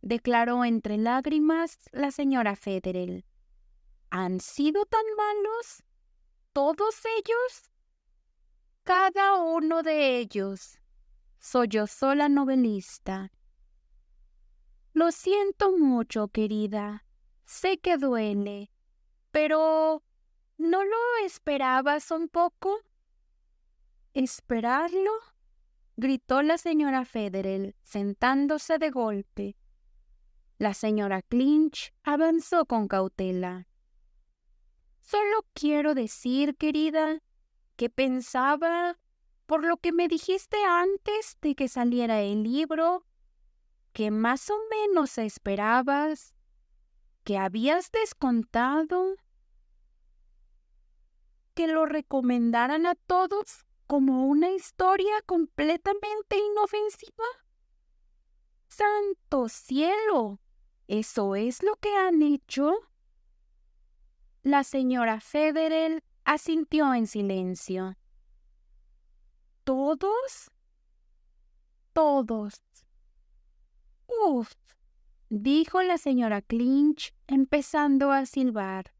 declaró entre lágrimas la señora Federel. «¿Han sido tan malos? ¿Todos ellos?» «Cada uno de ellos», sollozó la novelista. «Lo siento mucho, querida. Sé que duele, pero ¿no lo esperabas un poco?» «¿Esperarlo?», gritó la señora Federel, sentándose de golpe. La señora Clinch avanzó con cautela. «Solo quiero decir, querida, que pensaba, por lo que me dijiste antes de que saliera el libro, que más o menos esperabas, que habías descontado, que lo recomendaran a todos como una historia completamente inofensiva. ¡Santo cielo! ¿Eso es lo que han hecho?» La señora Federel asintió en silencio. «¿Todos?» «Todos». «Uf», dijo la señora Clinch, empezando a silbar.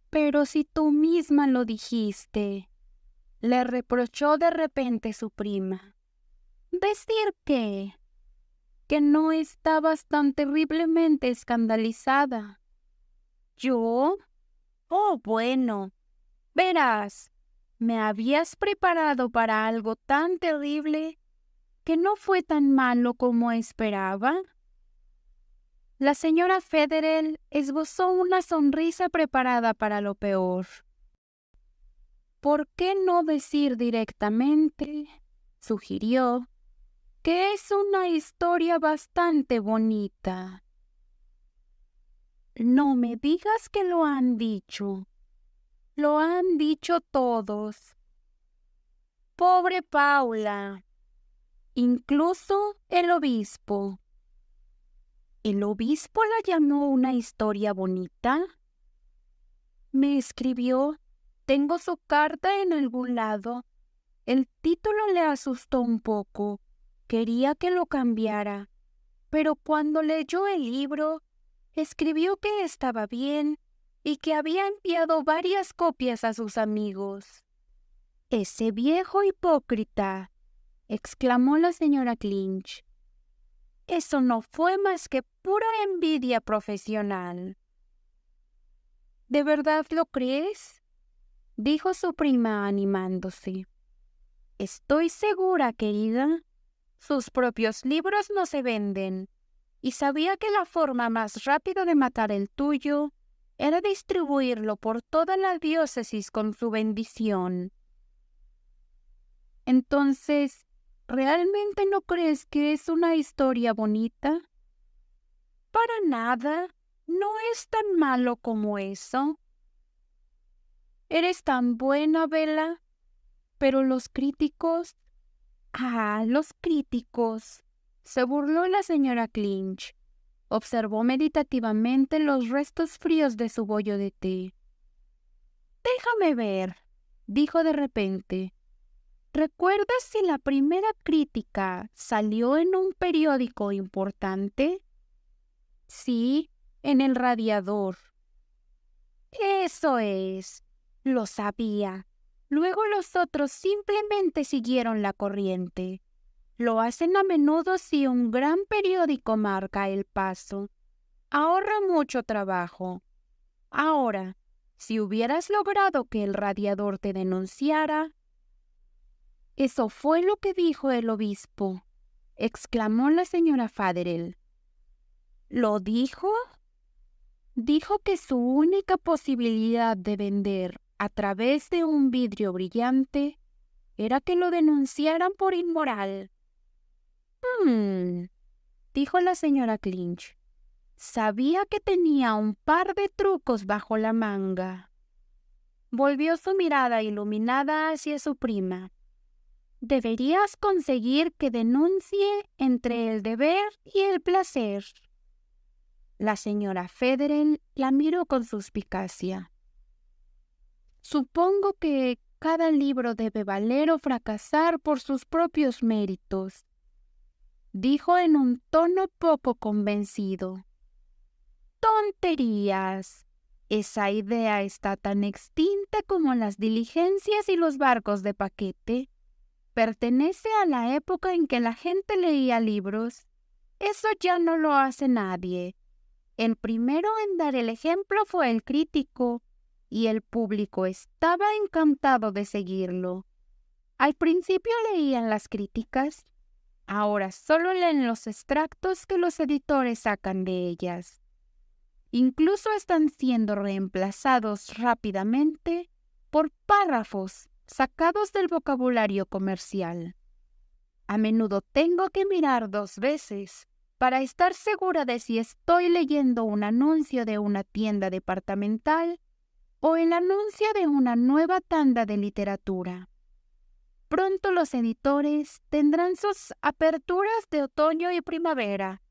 «Pero si tú misma lo dijiste», le reprochó de repente su prima. «¿Decir qué? ¿Que no estabas tan terriblemente escandalizada?» «¿Yo? Oh, bueno, verás, me habías preparado para algo tan terrible que no fue tan malo como esperaba». La señora Federel esbozó una sonrisa preparada para lo peor. «¿Por qué no decir directamente?», sugirió, «que es una historia bastante bonita». «No me digas que lo han dicho. Lo han dicho todos. Pobre Paula. Incluso el obispo». «¿El obispo la llamó una historia bonita?». «Me escribió. Tengo su carta en algún lado. El título le asustó un poco. Quería que lo cambiara. Pero cuando leyó el libro, escribió que estaba bien y que había enviado varias copias a sus amigos». «Ese viejo hipócrita», exclamó la señora Clinch. «Eso no fue más que pura envidia profesional». «¿De verdad lo crees?», dijo su prima animándose. «Estoy segura, querida. Sus propios libros no se venden, y sabía que la forma más rápida de matar el tuyo era distribuirlo por toda la diócesis con su bendición». «Entonces, ¿realmente no crees que es una historia bonita?». «Para nada. No es tan malo como eso». «Eres tan buena, Bella. Pero los críticos...». «Ah, los críticos», se burló la señora Clinch. Observó meditativamente los restos fríos de su bollo de té. «Déjame ver», dijo de repente. «¿Recuerdas si la primera crítica salió en un periódico importante?». «Sí, en El Radiador». «Eso es. Lo sabía. Luego los otros simplemente siguieron la corriente. Lo hacen a menudo si un gran periódico marca el paso. Ahorra mucho trabajo. Ahora, si hubieras logrado que El Radiador te denunciara...». «Eso fue lo que dijo el obispo», exclamó la señora Federel. «¿Lo dijo?». Dijo que su única posibilidad de vender a través de un vidrio brillante era que lo denunciaran por inmoral. Dijo la señora Clinch. Sabía que tenía un par de trucos bajo la manga. Volvió su mirada iluminada hacia su prima. Deberías conseguir que denuncie entre el deber y el placer. La señora Federer la miró con suspicacia. Supongo que cada libro debe valer o fracasar por sus propios méritos, dijo en un tono poco convencido. ¡Tonterías! Esa idea está tan extinta como las diligencias y los barcos de paquete. Pertenece a la época en que la gente leía libros. Eso ya no lo hace nadie. El primero en dar el ejemplo fue el crítico, y el público estaba encantado de seguirlo. Al principio leían las críticas, ahora solo leen los extractos que los editores sacan de ellas. Incluso están siendo reemplazados rápidamente por párrafos sacados del vocabulario comercial. A menudo tengo que mirar 2 veces para estar segura de si estoy leyendo un anuncio de una tienda departamental o el anuncio de una nueva tanda de literatura. Pronto los editores tendrán sus aperturas de otoño y primavera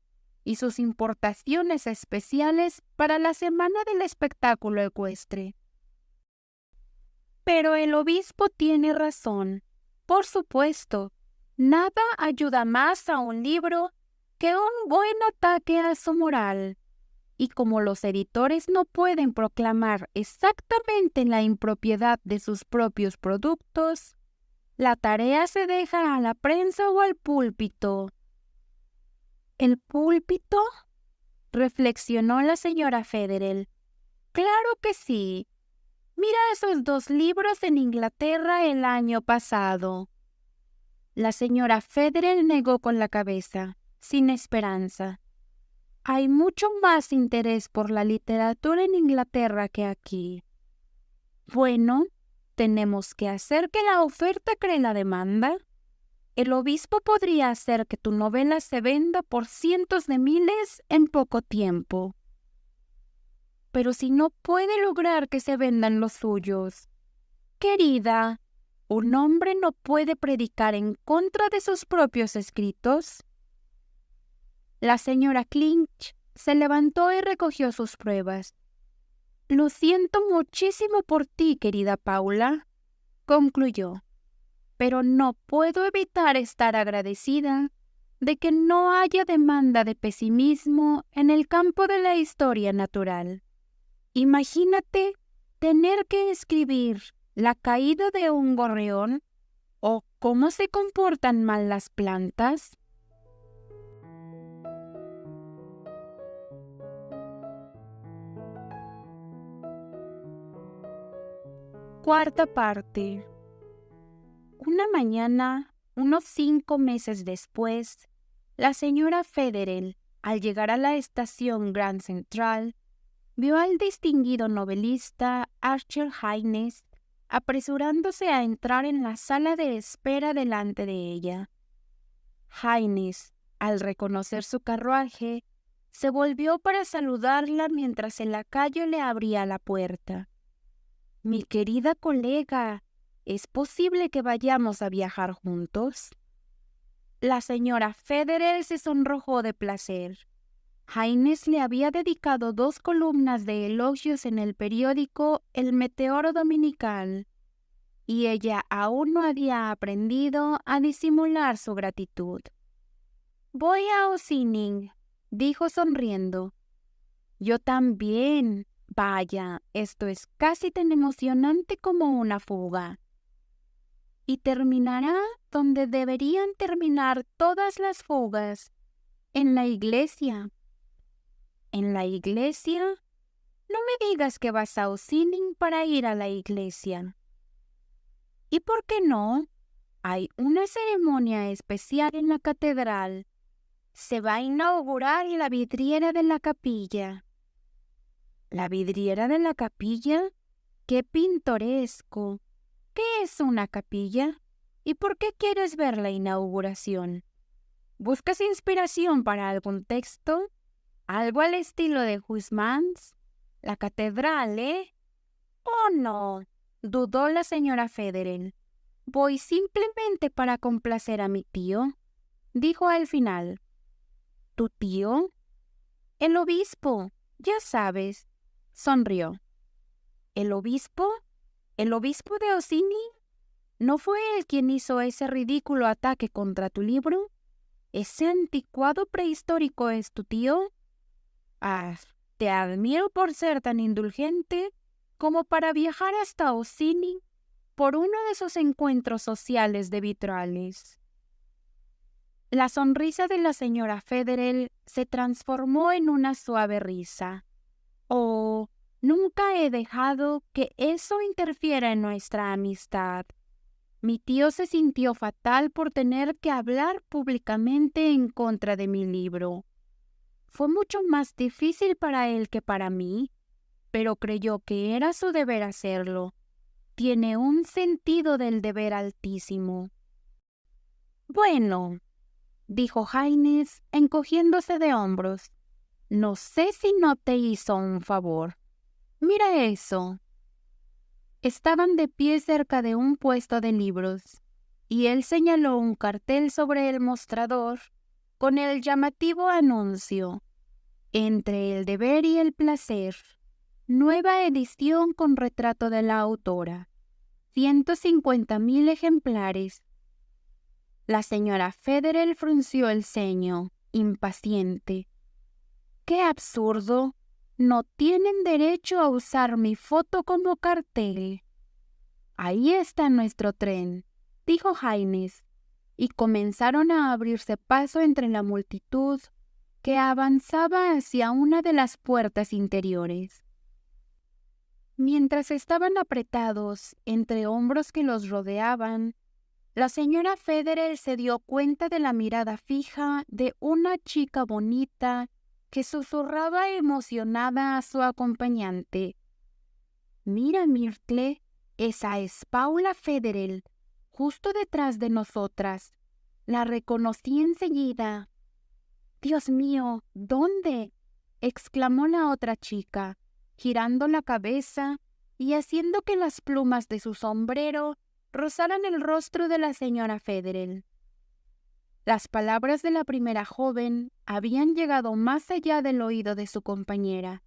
y sus importaciones especiales para la semana del espectáculo ecuestre. Pero el obispo tiene razón. Por supuesto, nada ayuda más a un libro que un buen ataque a su moral. Y como los editores no pueden proclamar exactamente la impropiedad de sus propios productos, la tarea se deja a la prensa o al púlpito. ¿El púlpito?, reflexionó la señora Federer. Claro que sí. Mira esos 2 libros en Inglaterra el año pasado. La señora Federer negó con la cabeza, sin esperanza. Hay mucho más interés por la literatura en Inglaterra que aquí. Bueno, tenemos que hacer que la oferta cree la demanda. El obispo podría hacer que tu novela se venda por cientos de miles en poco tiempo. Pero si no puede lograr que se vendan los suyos. Querida, ¿un hombre no puede predicar en contra de sus propios escritos? La señora Clinch se levantó y recogió sus pruebas. Lo siento muchísimo por ti, querida Paula, concluyó, pero no puedo evitar estar agradecida de que no haya demanda de pesimismo en el campo de la historia natural. Imagínate tener que escribir la caída de un gorrión o cómo se comportan mal las plantas. Cuarta parte. Una mañana, unos 5 meses después, la señora Federer, al llegar a la estación Grand Central, vio al distinguido novelista Archer Haynes apresurándose a entrar en la sala de espera delante de ella. Haynes, al reconocer su carruaje, se volvió para saludarla mientras el lacayo le abría la puerta. Mi querida colega, ¿es posible que vayamos a viajar juntos? La señora Federer se sonrojó de placer. Haynes le había dedicado 2 columnas de elogios en el periódico El Meteoro Dominical, y ella aún no había aprendido a disimular su gratitud. Voy a Ossining, dijo sonriendo. Yo también. Vaya, esto es casi tan emocionante como una fuga. Y terminará donde deberían terminar todas las fugas, en la iglesia. ¿En la iglesia? No me digas que vas a Ossining para ir a la iglesia. ¿Y por qué no? Hay una ceremonia especial en la catedral. Se va a inaugurar la vidriera de la capilla. ¿La vidriera de la capilla? ¡Qué pintoresco! ¿Qué es una capilla? ¿Y por qué quieres ver la inauguración? ¿Buscas inspiración para algún texto? ¿Algo al estilo de Huysmans? ¿La catedral, eh? Oh, no, dudó la señora Federer. Voy simplemente para complacer a mi tío, dijo al final. ¿Tu tío? El obispo, ya sabes, sonrió. ¿El obispo? ¿El obispo de Ossini? ¿No fue él quien hizo ese ridículo ataque contra tu libro? ¿Ese anticuado prehistórico es tu tío? Ah, te admiro por ser tan indulgente como para viajar hasta Ossini por uno de esos encuentros sociales de vitrales. La sonrisa de la señora Federer se transformó en una suave risa. Oh, nunca he dejado que eso interfiera en nuestra amistad. Mi tío se sintió fatal por tener que hablar públicamente en contra de mi libro. Fue mucho más difícil para él que para mí, pero creyó que era su deber hacerlo. Tiene un sentido del deber altísimo. Bueno, dijo Haynes, encogiéndose de hombros. No sé si no te hizo un favor. Mira eso. Estaban de pie cerca de un puesto de libros, y él señaló un cartel sobre el mostrador con el llamativo anuncio: Entre el deber y el placer, nueva edición con retrato de la autora, 150,000 ejemplares. La señora Federer frunció el ceño, impaciente. ¡Qué absurdo! No tienen derecho a usar mi foto como cartel. Ahí está nuestro tren, dijo Haynes, y comenzaron a abrirse paso entre la multitud que avanzaba hacia una de las puertas interiores. Mientras estaban apretados entre hombros que los rodeaban, la señora Federer se dio cuenta de la mirada fija de una chica bonita que susurraba emocionada a su acompañante. «Mira, Myrtle, esa es Paula Federer, justo detrás de nosotras. La reconocí enseguida». «Dios mío, ¿dónde?», exclamó la otra chica, girando la cabeza y haciendo que las plumas de su sombrero rozaran el rostro de la señora Federer. Las palabras de la primera joven habían llegado más allá del oído de su compañera,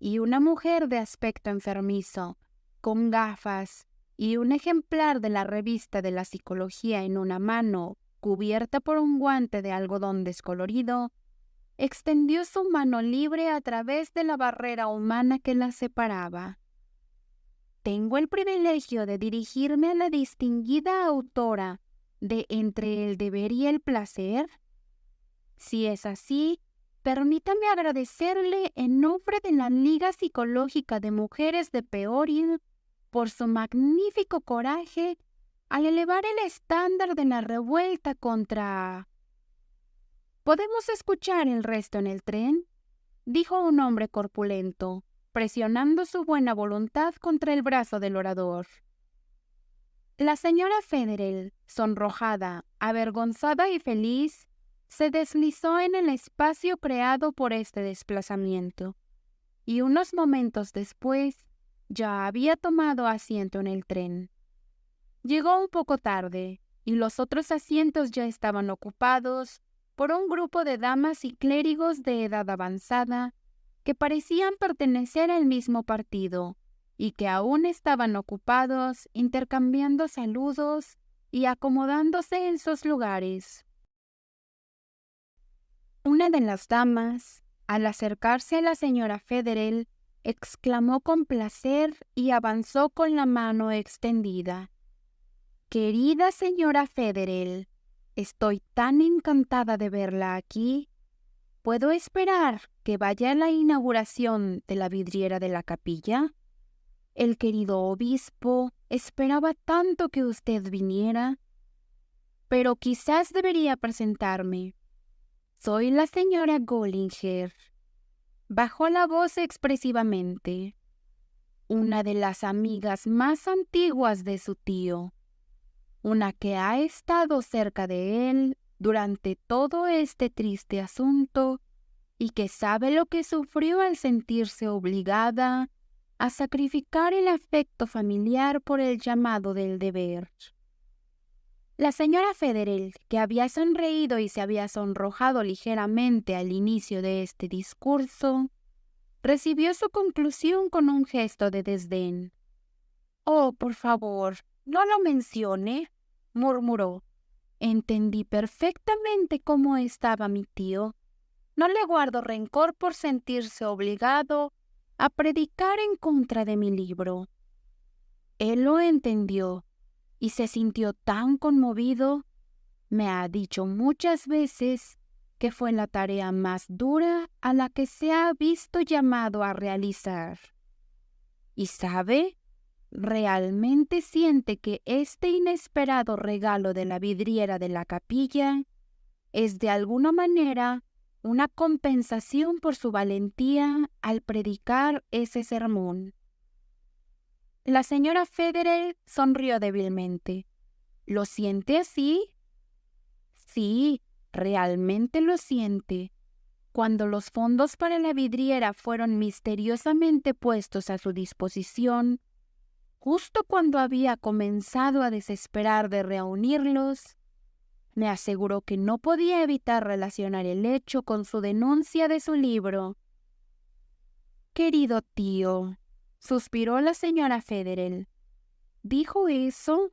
y una mujer de aspecto enfermizo, con gafas y un ejemplar de la revista de la psicología en una mano cubierta por un guante de algodón descolorido, extendió su mano libre a través de la barrera humana que la separaba. «Tengo el privilegio de dirigirme a la distinguida autora de Entre el deber y el placer. Si es así, permítame agradecerle en nombre de la Liga Psicológica de Mujeres de Peoria por su magnífico coraje al elevar el estándar de la revuelta contra...». «¿Podemos escuchar el resto en el tren?», dijo un hombre corpulento, presionando su buena voluntad contra el brazo del orador. La señora Federer, sonrojada, avergonzada y feliz, se deslizó en el espacio creado por este desplazamiento, y unos momentos después ya había tomado asiento en el tren. Llegó un poco tarde, y los otros asientos ya estaban ocupados por un grupo de damas y clérigos de edad avanzada que parecían pertenecer al mismo partido y que aún estaban ocupados intercambiando saludos y acomodándose en sus lugares. Una de las damas, al acercarse a la señora Federer, exclamó con placer y avanzó con la mano extendida. «Querida señora Federer, estoy tan encantada de verla aquí. ¿Puedo esperar que vaya a la inauguración de la vidriera de la capilla? El querido obispo esperaba tanto que usted viniera. Pero quizás debería presentarme. Soy la señora Gollinger». Bajó la voz expresivamente. Una de las amigas más antiguas de su tío, una que ha estado cerca de él durante todo este triste asunto y que sabe lo que sufrió al sentirse obligada a sacrificar el afecto familiar por el llamado del deber. La señora Federell, que había sonreído y se había sonrojado ligeramente al inicio de este discurso, recibió su conclusión con un gesto de desdén. «Oh, por favor, no lo mencione», murmuró. «Entendí perfectamente cómo estaba mi tío. No le guardo rencor por sentirse obligado a predicar en contra de mi libro». Él lo entendió y se sintió tan conmovido. Me ha dicho muchas veces que fue la tarea más dura a la que se ha visto llamado a realizar. Y sabe, realmente siente que este inesperado regalo de la vidriera de la capilla es de alguna manera una compensación por su valentía al predicar ese sermón. La señora Federell sonrió débilmente. ¿Lo siente así? Sí, realmente lo siente. Cuando los fondos para la vidriera fueron misteriosamente puestos a su disposición, justo cuando había comenzado a desesperar de reunirlos, me aseguró que no podía evitar relacionar el hecho con su denuncia de su libro. «Querido tío», suspiró la señora Federell, «¿dijo eso?»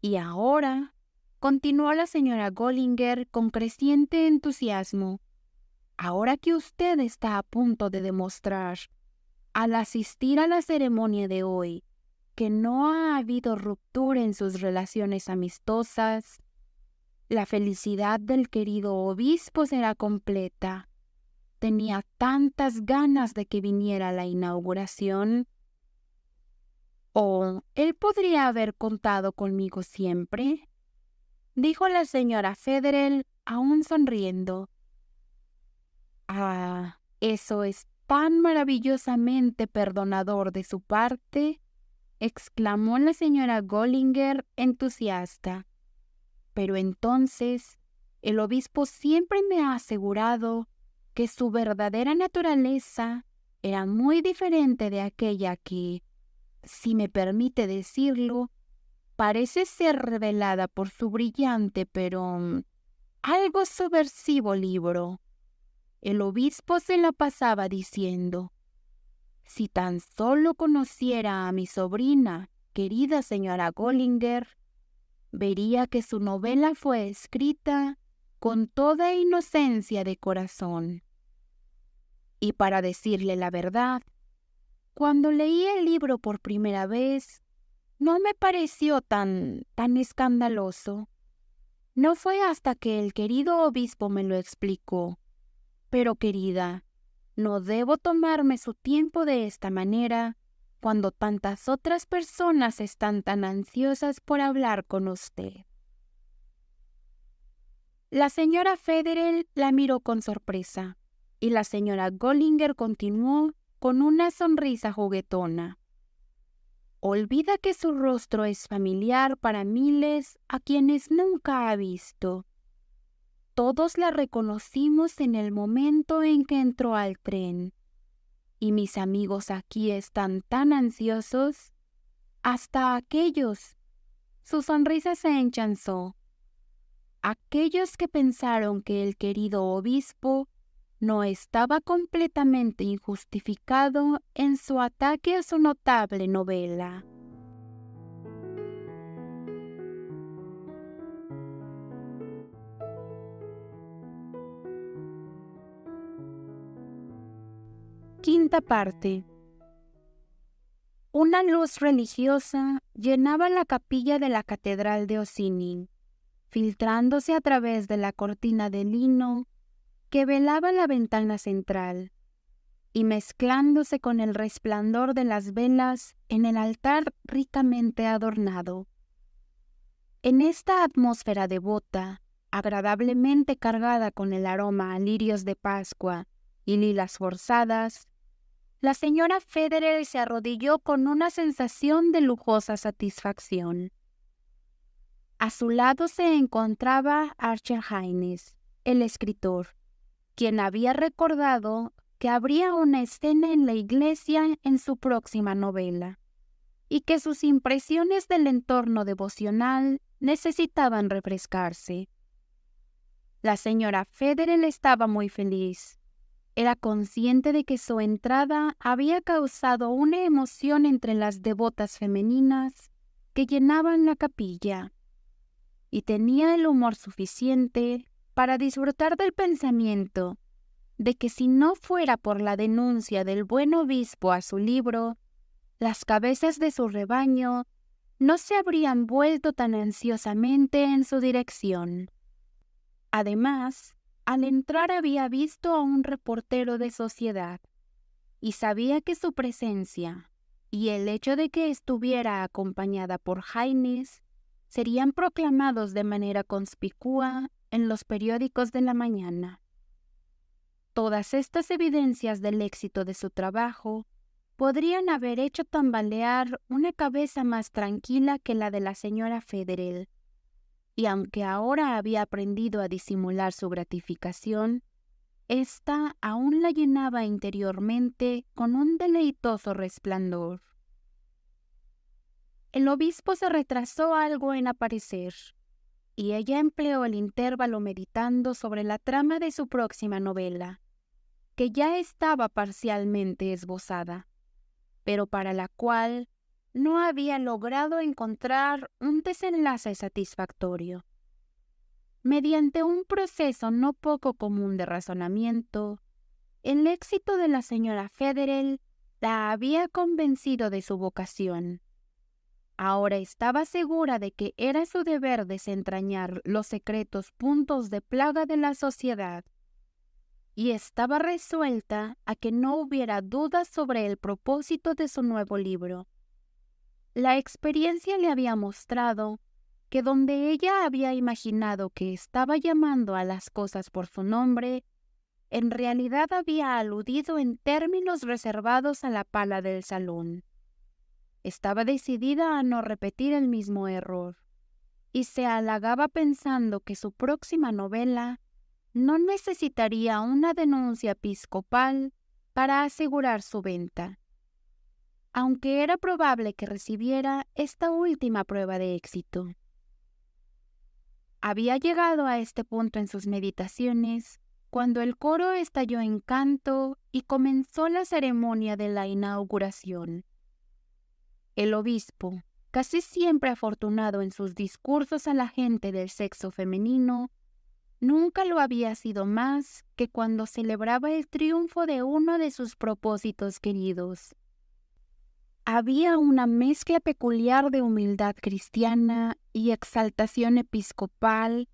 «Y ahora», continuó la señora Gollinger con creciente entusiasmo, «ahora que usted está a punto de demostrar, al asistir a la ceremonia de hoy, que no ha habido ruptura en sus relaciones amistosas, la felicidad del querido obispo será completa. Tenía tantas ganas de que viniera la inauguración. ¿O él podría haber contado conmigo siempre?», dijo la señora Federell, aún sonriendo. «Ah, eso es tan maravillosamente perdonador de su parte», exclamó la señora Gollinger entusiasta. «Pero entonces, el obispo siempre me ha asegurado que su verdadera naturaleza era muy diferente de aquella que, si me permite decirlo, parece ser revelada por su brillante pero algo subversivo libro. El obispo se la pasaba diciendo: «Si tan solo conociera a mi sobrina, querida señora Gollinger, vería que su novela fue escrita con toda inocencia de corazón». Y para decirle la verdad, cuando leí el libro por primera vez, no me pareció tan escandaloso. No fue hasta que el querido obispo me lo explicó. Pero, querida, no debo tomarme su tiempo de esta manera cuando tantas otras personas están tan ansiosas por hablar con usted. La señora Federell la miró con sorpresa y la señora Gollinger continuó con una sonrisa juguetona. «Olvida que su rostro es familiar para miles a quienes nunca ha visto. Todos la reconocimos en el momento en que entró al tren. Y mis amigos aquí están tan ansiosos, hasta aquellos». Su sonrisa se enchanzó. «Aquellos que pensaron que el querido obispo no estaba completamente injustificado en su ataque a su notable novela». Quinta parte. Una luz religiosa llenaba la capilla de la catedral de Ossining, filtrándose a través de la cortina de lino que velaba la ventana central y mezclándose con el resplandor de las velas en el altar ricamente adornado. En esta atmósfera devota, agradablemente cargada con el aroma a lirios de Pascua y lilas forzadas, la señora Federer se arrodilló con una sensación de lujosa satisfacción. A su lado se encontraba Archer Haynes, el escritor, quien había recordado que habría una escena en la iglesia en su próxima novela, y que sus impresiones del entorno devocional necesitaban refrescarse. La señora Federer estaba muy feliz. Era consciente de que su entrada había causado una emoción entre las devotas femeninas que llenaban la capilla, y tenía el humor suficiente para disfrutar del pensamiento de que si no fuera por la denuncia del buen obispo a su libro, las cabezas de su rebaño no se habrían vuelto tan ansiosamente en su dirección. Además, al entrar había visto a un reportero de sociedad y sabía que su presencia y el hecho de que estuviera acompañada por Haynes serían proclamados de manera conspicua en los periódicos de la mañana. Todas estas evidencias del éxito de su trabajo podrían haber hecho tambalear una cabeza más tranquila que la de la señora Federer, y aunque ahora había aprendido a disimular su gratificación, ésta aún la llenaba interiormente con un deleitoso resplandor. El obispo se retrasó algo en aparecer, y ella empleó el intervalo meditando sobre la trama de su próxima novela, que ya estaba parcialmente esbozada, pero para la cual no había logrado encontrar un desenlace satisfactorio. Mediante un proceso no poco común de razonamiento, el éxito de la señora Federer la había convencido de su vocación. Ahora estaba segura de que era su deber desentrañar los secretos puntos de plaga de la sociedad, y estaba resuelta a que no hubiera dudas sobre el propósito de su nuevo libro. La experiencia le había mostrado que donde ella había imaginado que estaba llamando a las cosas por su nombre, en realidad había aludido en términos reservados a la pala del salón. Estaba decidida a no repetir el mismo error, y se halagaba pensando que su próxima novela no necesitaría una denuncia episcopal para asegurar su venta, aunque era probable que recibiera esta última prueba de éxito. Había llegado a este punto en sus meditaciones cuando el coro estalló en canto y comenzó la ceremonia de la inauguración. El obispo, casi siempre afortunado en sus discursos a la gente del sexo femenino, nunca lo había sido más que cuando celebraba el triunfo de uno de sus propósitos queridos. Había una mezcla peculiar de humildad cristiana y exaltación episcopal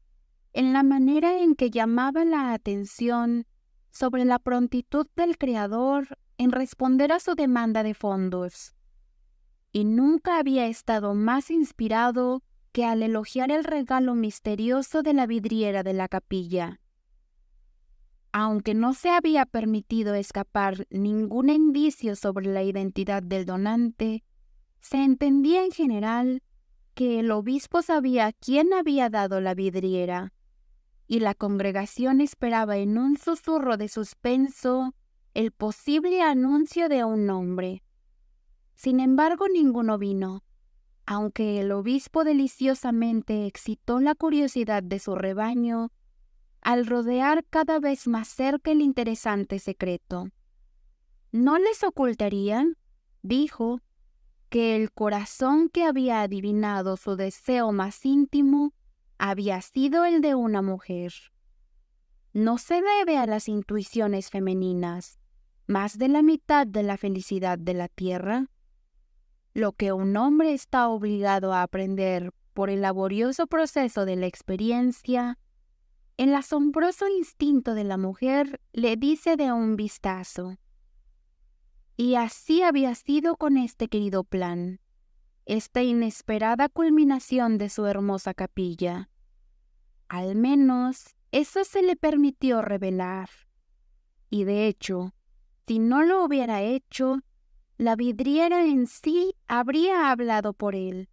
en la manera en que llamaba la atención sobre la prontitud del Creador en responder a su demanda de fondos. Y nunca había estado más inspirado que al elogiar el regalo misterioso de la vidriera de la capilla. Aunque no se había permitido escapar ningún indicio sobre la identidad del donante, se entendía en general que el obispo sabía quién había dado la vidriera, y la congregación esperaba en un susurro de suspenso el posible anuncio de un nombre. Sin embargo, ninguno vino, aunque el obispo deliciosamente excitó la curiosidad de su rebaño al rodear cada vez más cerca el interesante secreto. «¿No les ocultarían?», dijo, «que el corazón que había adivinado su deseo más íntimo había sido el de una mujer. No se debe a las intuiciones femeninas más de la mitad de la felicidad de la tierra. Lo que un hombre está obligado a aprender por el laborioso proceso de la experiencia, el asombroso instinto de la mujer le dice de un vistazo». Y así había sido con este querido plan, esta inesperada culminación de su hermosa capilla. Al menos eso se le permitió revelar. y de hecho, si no lo hubiera hecho, la vidriera en sí habría hablado por él,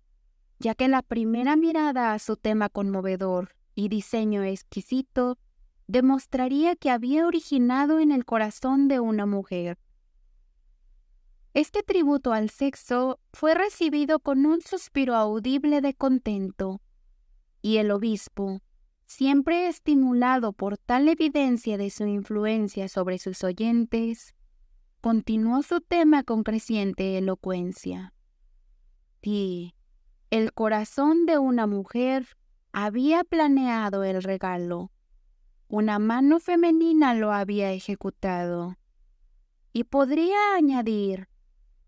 ya que la primera mirada a su tema conmovedor y diseño exquisito demostraría que había originado en el corazón de una mujer. Este tributo al sexo fue recibido con un suspiro audible de contento, y el obispo, siempre estimulado por tal evidencia de su influencia sobre sus oyentes, continuó su tema con creciente elocuencia. Sí, el corazón de una mujer había planeado el regalo. Una mano femenina lo había ejecutado. Y podría añadir,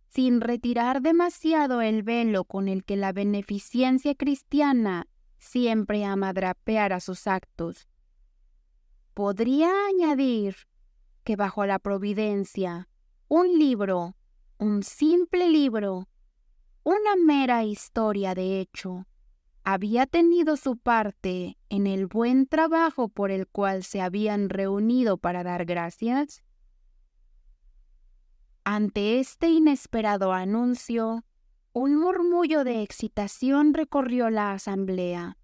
sin retirar demasiado el velo con el que la beneficencia cristiana siempre ama drapear a sus actos, podría añadir que bajo la providencia, un libro, un simple libro, una mera historia de hecho, había tenido su parte en el buen trabajo por el cual se habían reunido para dar gracias. Ante este inesperado anuncio, un murmullo de excitación recorrió la asamblea,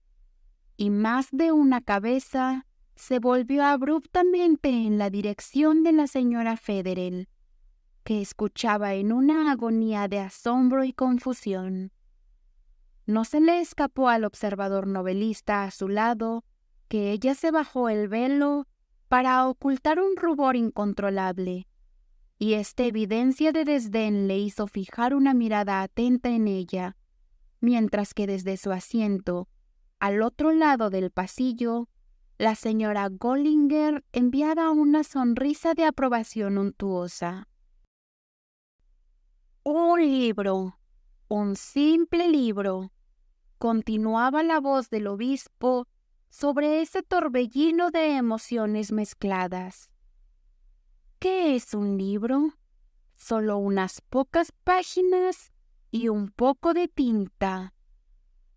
y más de una cabeza se volvió abruptamente en la dirección de la señora Federel, que escuchaba en una agonía de asombro y confusión. No se le escapó al observador novelista a su lado que ella se bajó el velo para ocultar un rubor incontrolable, y esta evidencia de desdén le hizo fijar una mirada atenta en ella, mientras que desde su asiento, al otro lado del pasillo, la señora Gollinger enviaba una sonrisa de aprobación untuosa. Un libro, un simple libro, continuaba la voz del obispo sobre ese torbellino de emociones mezcladas. ¿Qué es un libro? Solo unas pocas páginas y un poco de tinta.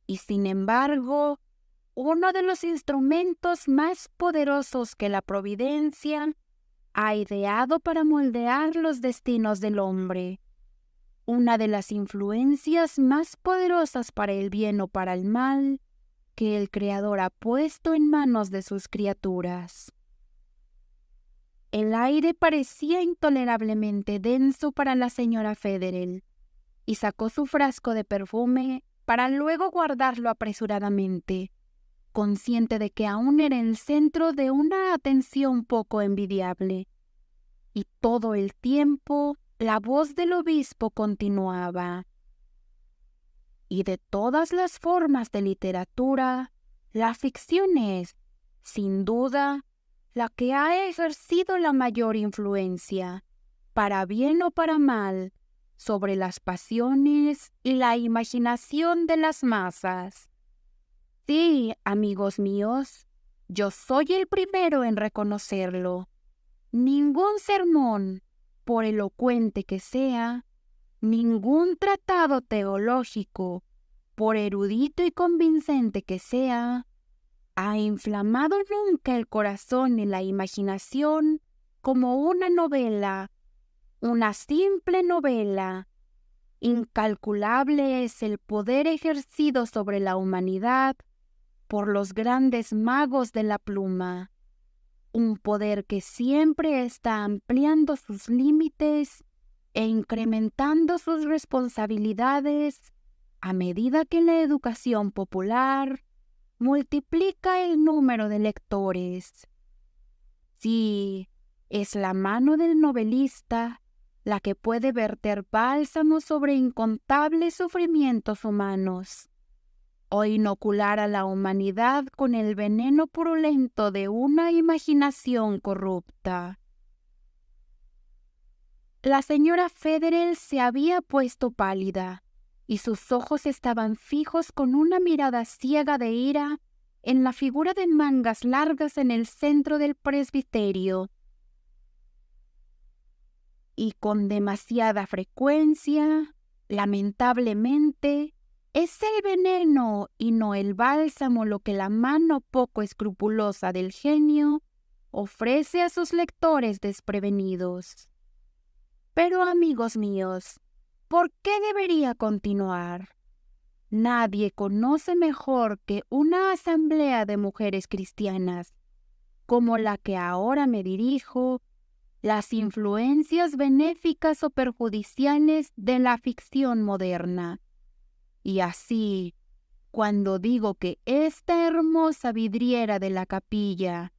Y sin embargo, uno de los instrumentos más poderosos que la providencia ha ideado para moldear los destinos del hombre. Una de las influencias más poderosas para el bien o para el mal que el Creador ha puesto en manos de sus criaturas. El aire parecía intolerablemente denso para la señora Federel, y sacó su frasco de perfume para luego guardarlo apresuradamente, consciente de que aún era el centro de una atención poco envidiable. Y todo el tiempo la voz del obispo continuaba. Y de todas las formas de literatura, la ficción es, sin duda, la que ha ejercido la mayor influencia, para bien o para mal, sobre las pasiones y la imaginación de las masas. Sí, amigos míos, yo soy el primero en reconocerlo. Ningún sermón, por elocuente que sea, ningún tratado teológico, por erudito y convincente que sea, ha inflamado nunca el corazón y la imaginación como una novela, una simple novela. Incalculable es el poder ejercido sobre la humanidad por los grandes magos de la pluma, un poder que siempre está ampliando sus límites e incrementando sus responsabilidades a medida que la educación popular multiplica el número de lectores. Sí, es la mano del novelista la que puede verter bálsamo sobre incontables sufrimientos humanos, o inocular a la humanidad con el veneno purulento de una imaginación corrupta. La señora Federel se había puesto pálida, y sus ojos estaban fijos con una mirada ciega de ira en la figura de mangas largas en el centro del presbiterio. Y con demasiada frecuencia, lamentablemente, es el veneno y no el bálsamo lo que la mano poco escrupulosa del genio ofrece a sus lectores desprevenidos. Pero, amigos míos, ¿por qué debería continuar? Nadie conoce mejor que una asamblea de mujeres cristianas, como la que ahora me dirijo, las influencias benéficas o perjudiciales de la ficción moderna. Y así, cuando digo que esta hermosa vidriera de la capilla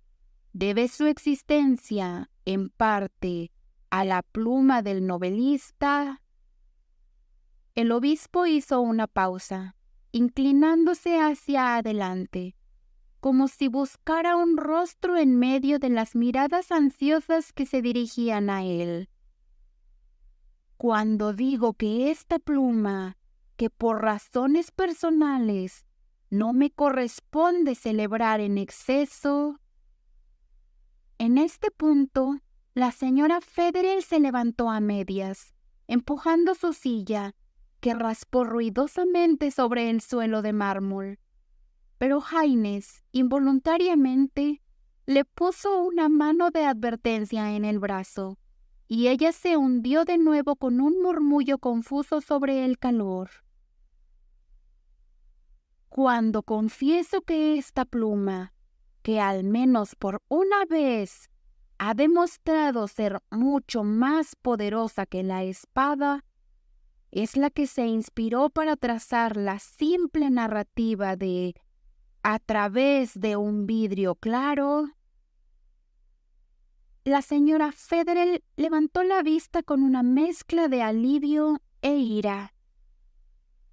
debe su existencia, en parte, a la pluma del novelista. El obispo hizo una pausa, inclinándose hacia adelante, como si buscara un rostro en medio de las miradas ansiosas que se dirigían a él. Cuando digo que esta pluma, que por razones personales no me corresponde celebrar en exceso. En este punto, la señora Federer se levantó a medias, empujando su silla, que raspó ruidosamente sobre el suelo de mármol. Pero Haynes, involuntariamente, le puso una mano de advertencia en el brazo, y ella se hundió de nuevo con un murmullo confuso sobre el calor. Cuando confieso que esta pluma, que al menos por una vez ha demostrado ser mucho más poderosa que la espada, es la que se inspiró para trazar la simple narrativa de "a través de un vidrio claro". La señora Federer levantó la vista con una mezcla de alivio e ira.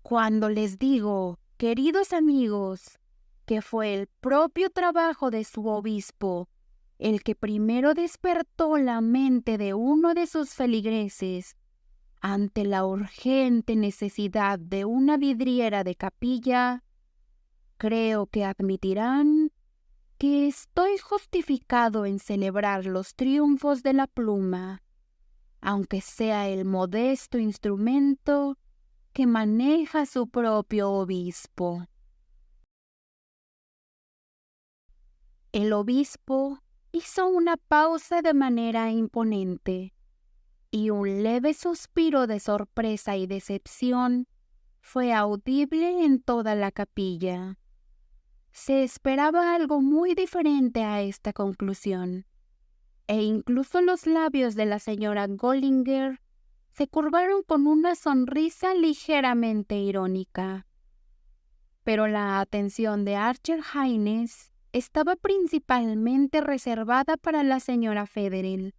Cuando les digo, queridos amigos, que fue el propio trabajo de su obispo el que primero despertó la mente de uno de sus feligreses ante la urgente necesidad de una vidriera de capilla, creo que admitirán que estoy justificado en celebrar los triunfos de la pluma, aunque sea el modesto instrumento que maneja su propio obispo. El obispo hizo una pausa de manera imponente, y un leve suspiro de sorpresa y decepción fue audible en toda la capilla. Se esperaba algo muy diferente a esta conclusión, e incluso los labios de la señora Gollinger se curvaron con una sonrisa ligeramente irónica. Pero la atención de Archer Haynes estaba principalmente reservada para la señora Federer,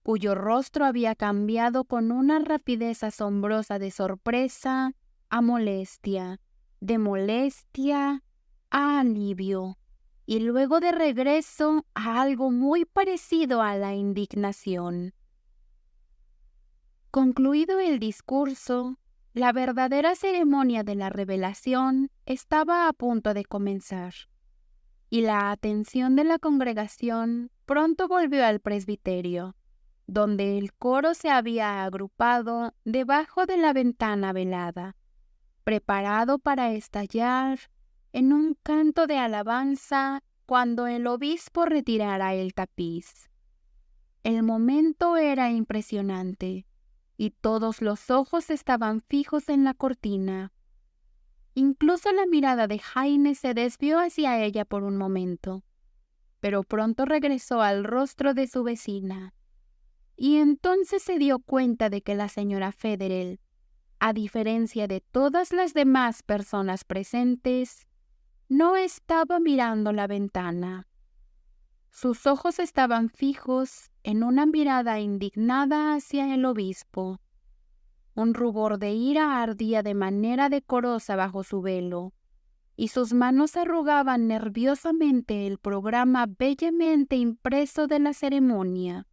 cuyo rostro había cambiado con una rapidez asombrosa de sorpresa a molestia, de molestia a alivio, y luego de regreso a algo muy parecido a la indignación. Concluido el discurso, la verdadera ceremonia de la revelación estaba a punto de comenzar, y la atención de la congregación pronto volvió al presbiterio, donde el coro se había agrupado debajo de la ventana velada, preparado para estallar en un canto de alabanza cuando el obispo retirara el tapiz. El momento era impresionante, y todos los ojos estaban fijos en la cortina. Incluso la mirada de Haynes se desvió hacia ella por un momento, pero pronto regresó al rostro de su vecina, y entonces se dio cuenta de que la señora Federer, a diferencia de todas las demás personas presentes, no estaba mirando la ventana. Sus ojos estaban fijos en una mirada indignada hacia el obispo. Un rubor de ira ardía de manera decorosa bajo su velo, y sus manos arrugaban nerviosamente el programa bellamente impreso de la ceremonia.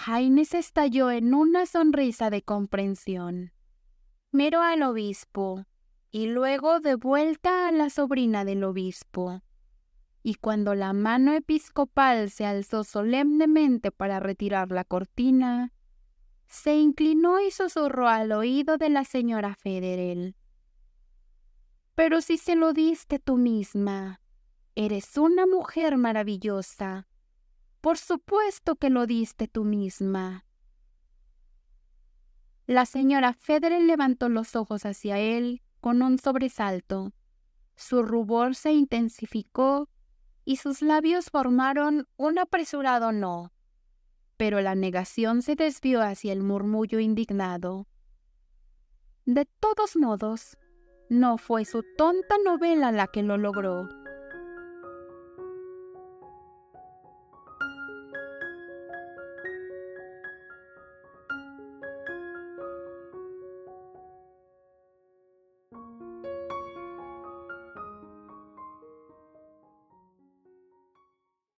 Haynes estalló en una sonrisa de comprensión. Miró al obispo, y luego de vuelta a la sobrina del obispo. Y cuando la mano episcopal se alzó solemnemente para retirar la cortina, se inclinó y susurró al oído de la señora Federer: «Pero si se lo diste tú misma, Eres una mujer maravillosa. Por supuesto que lo diste tú misma. La señora Federer levantó los ojos hacia él con un sobresalto. Su rubor se intensificó y sus labios formaron un apresurado no. Pero la negación se desvió hacia el murmullo indignado. De todos modos, no fue su tonta novela la que lo logró.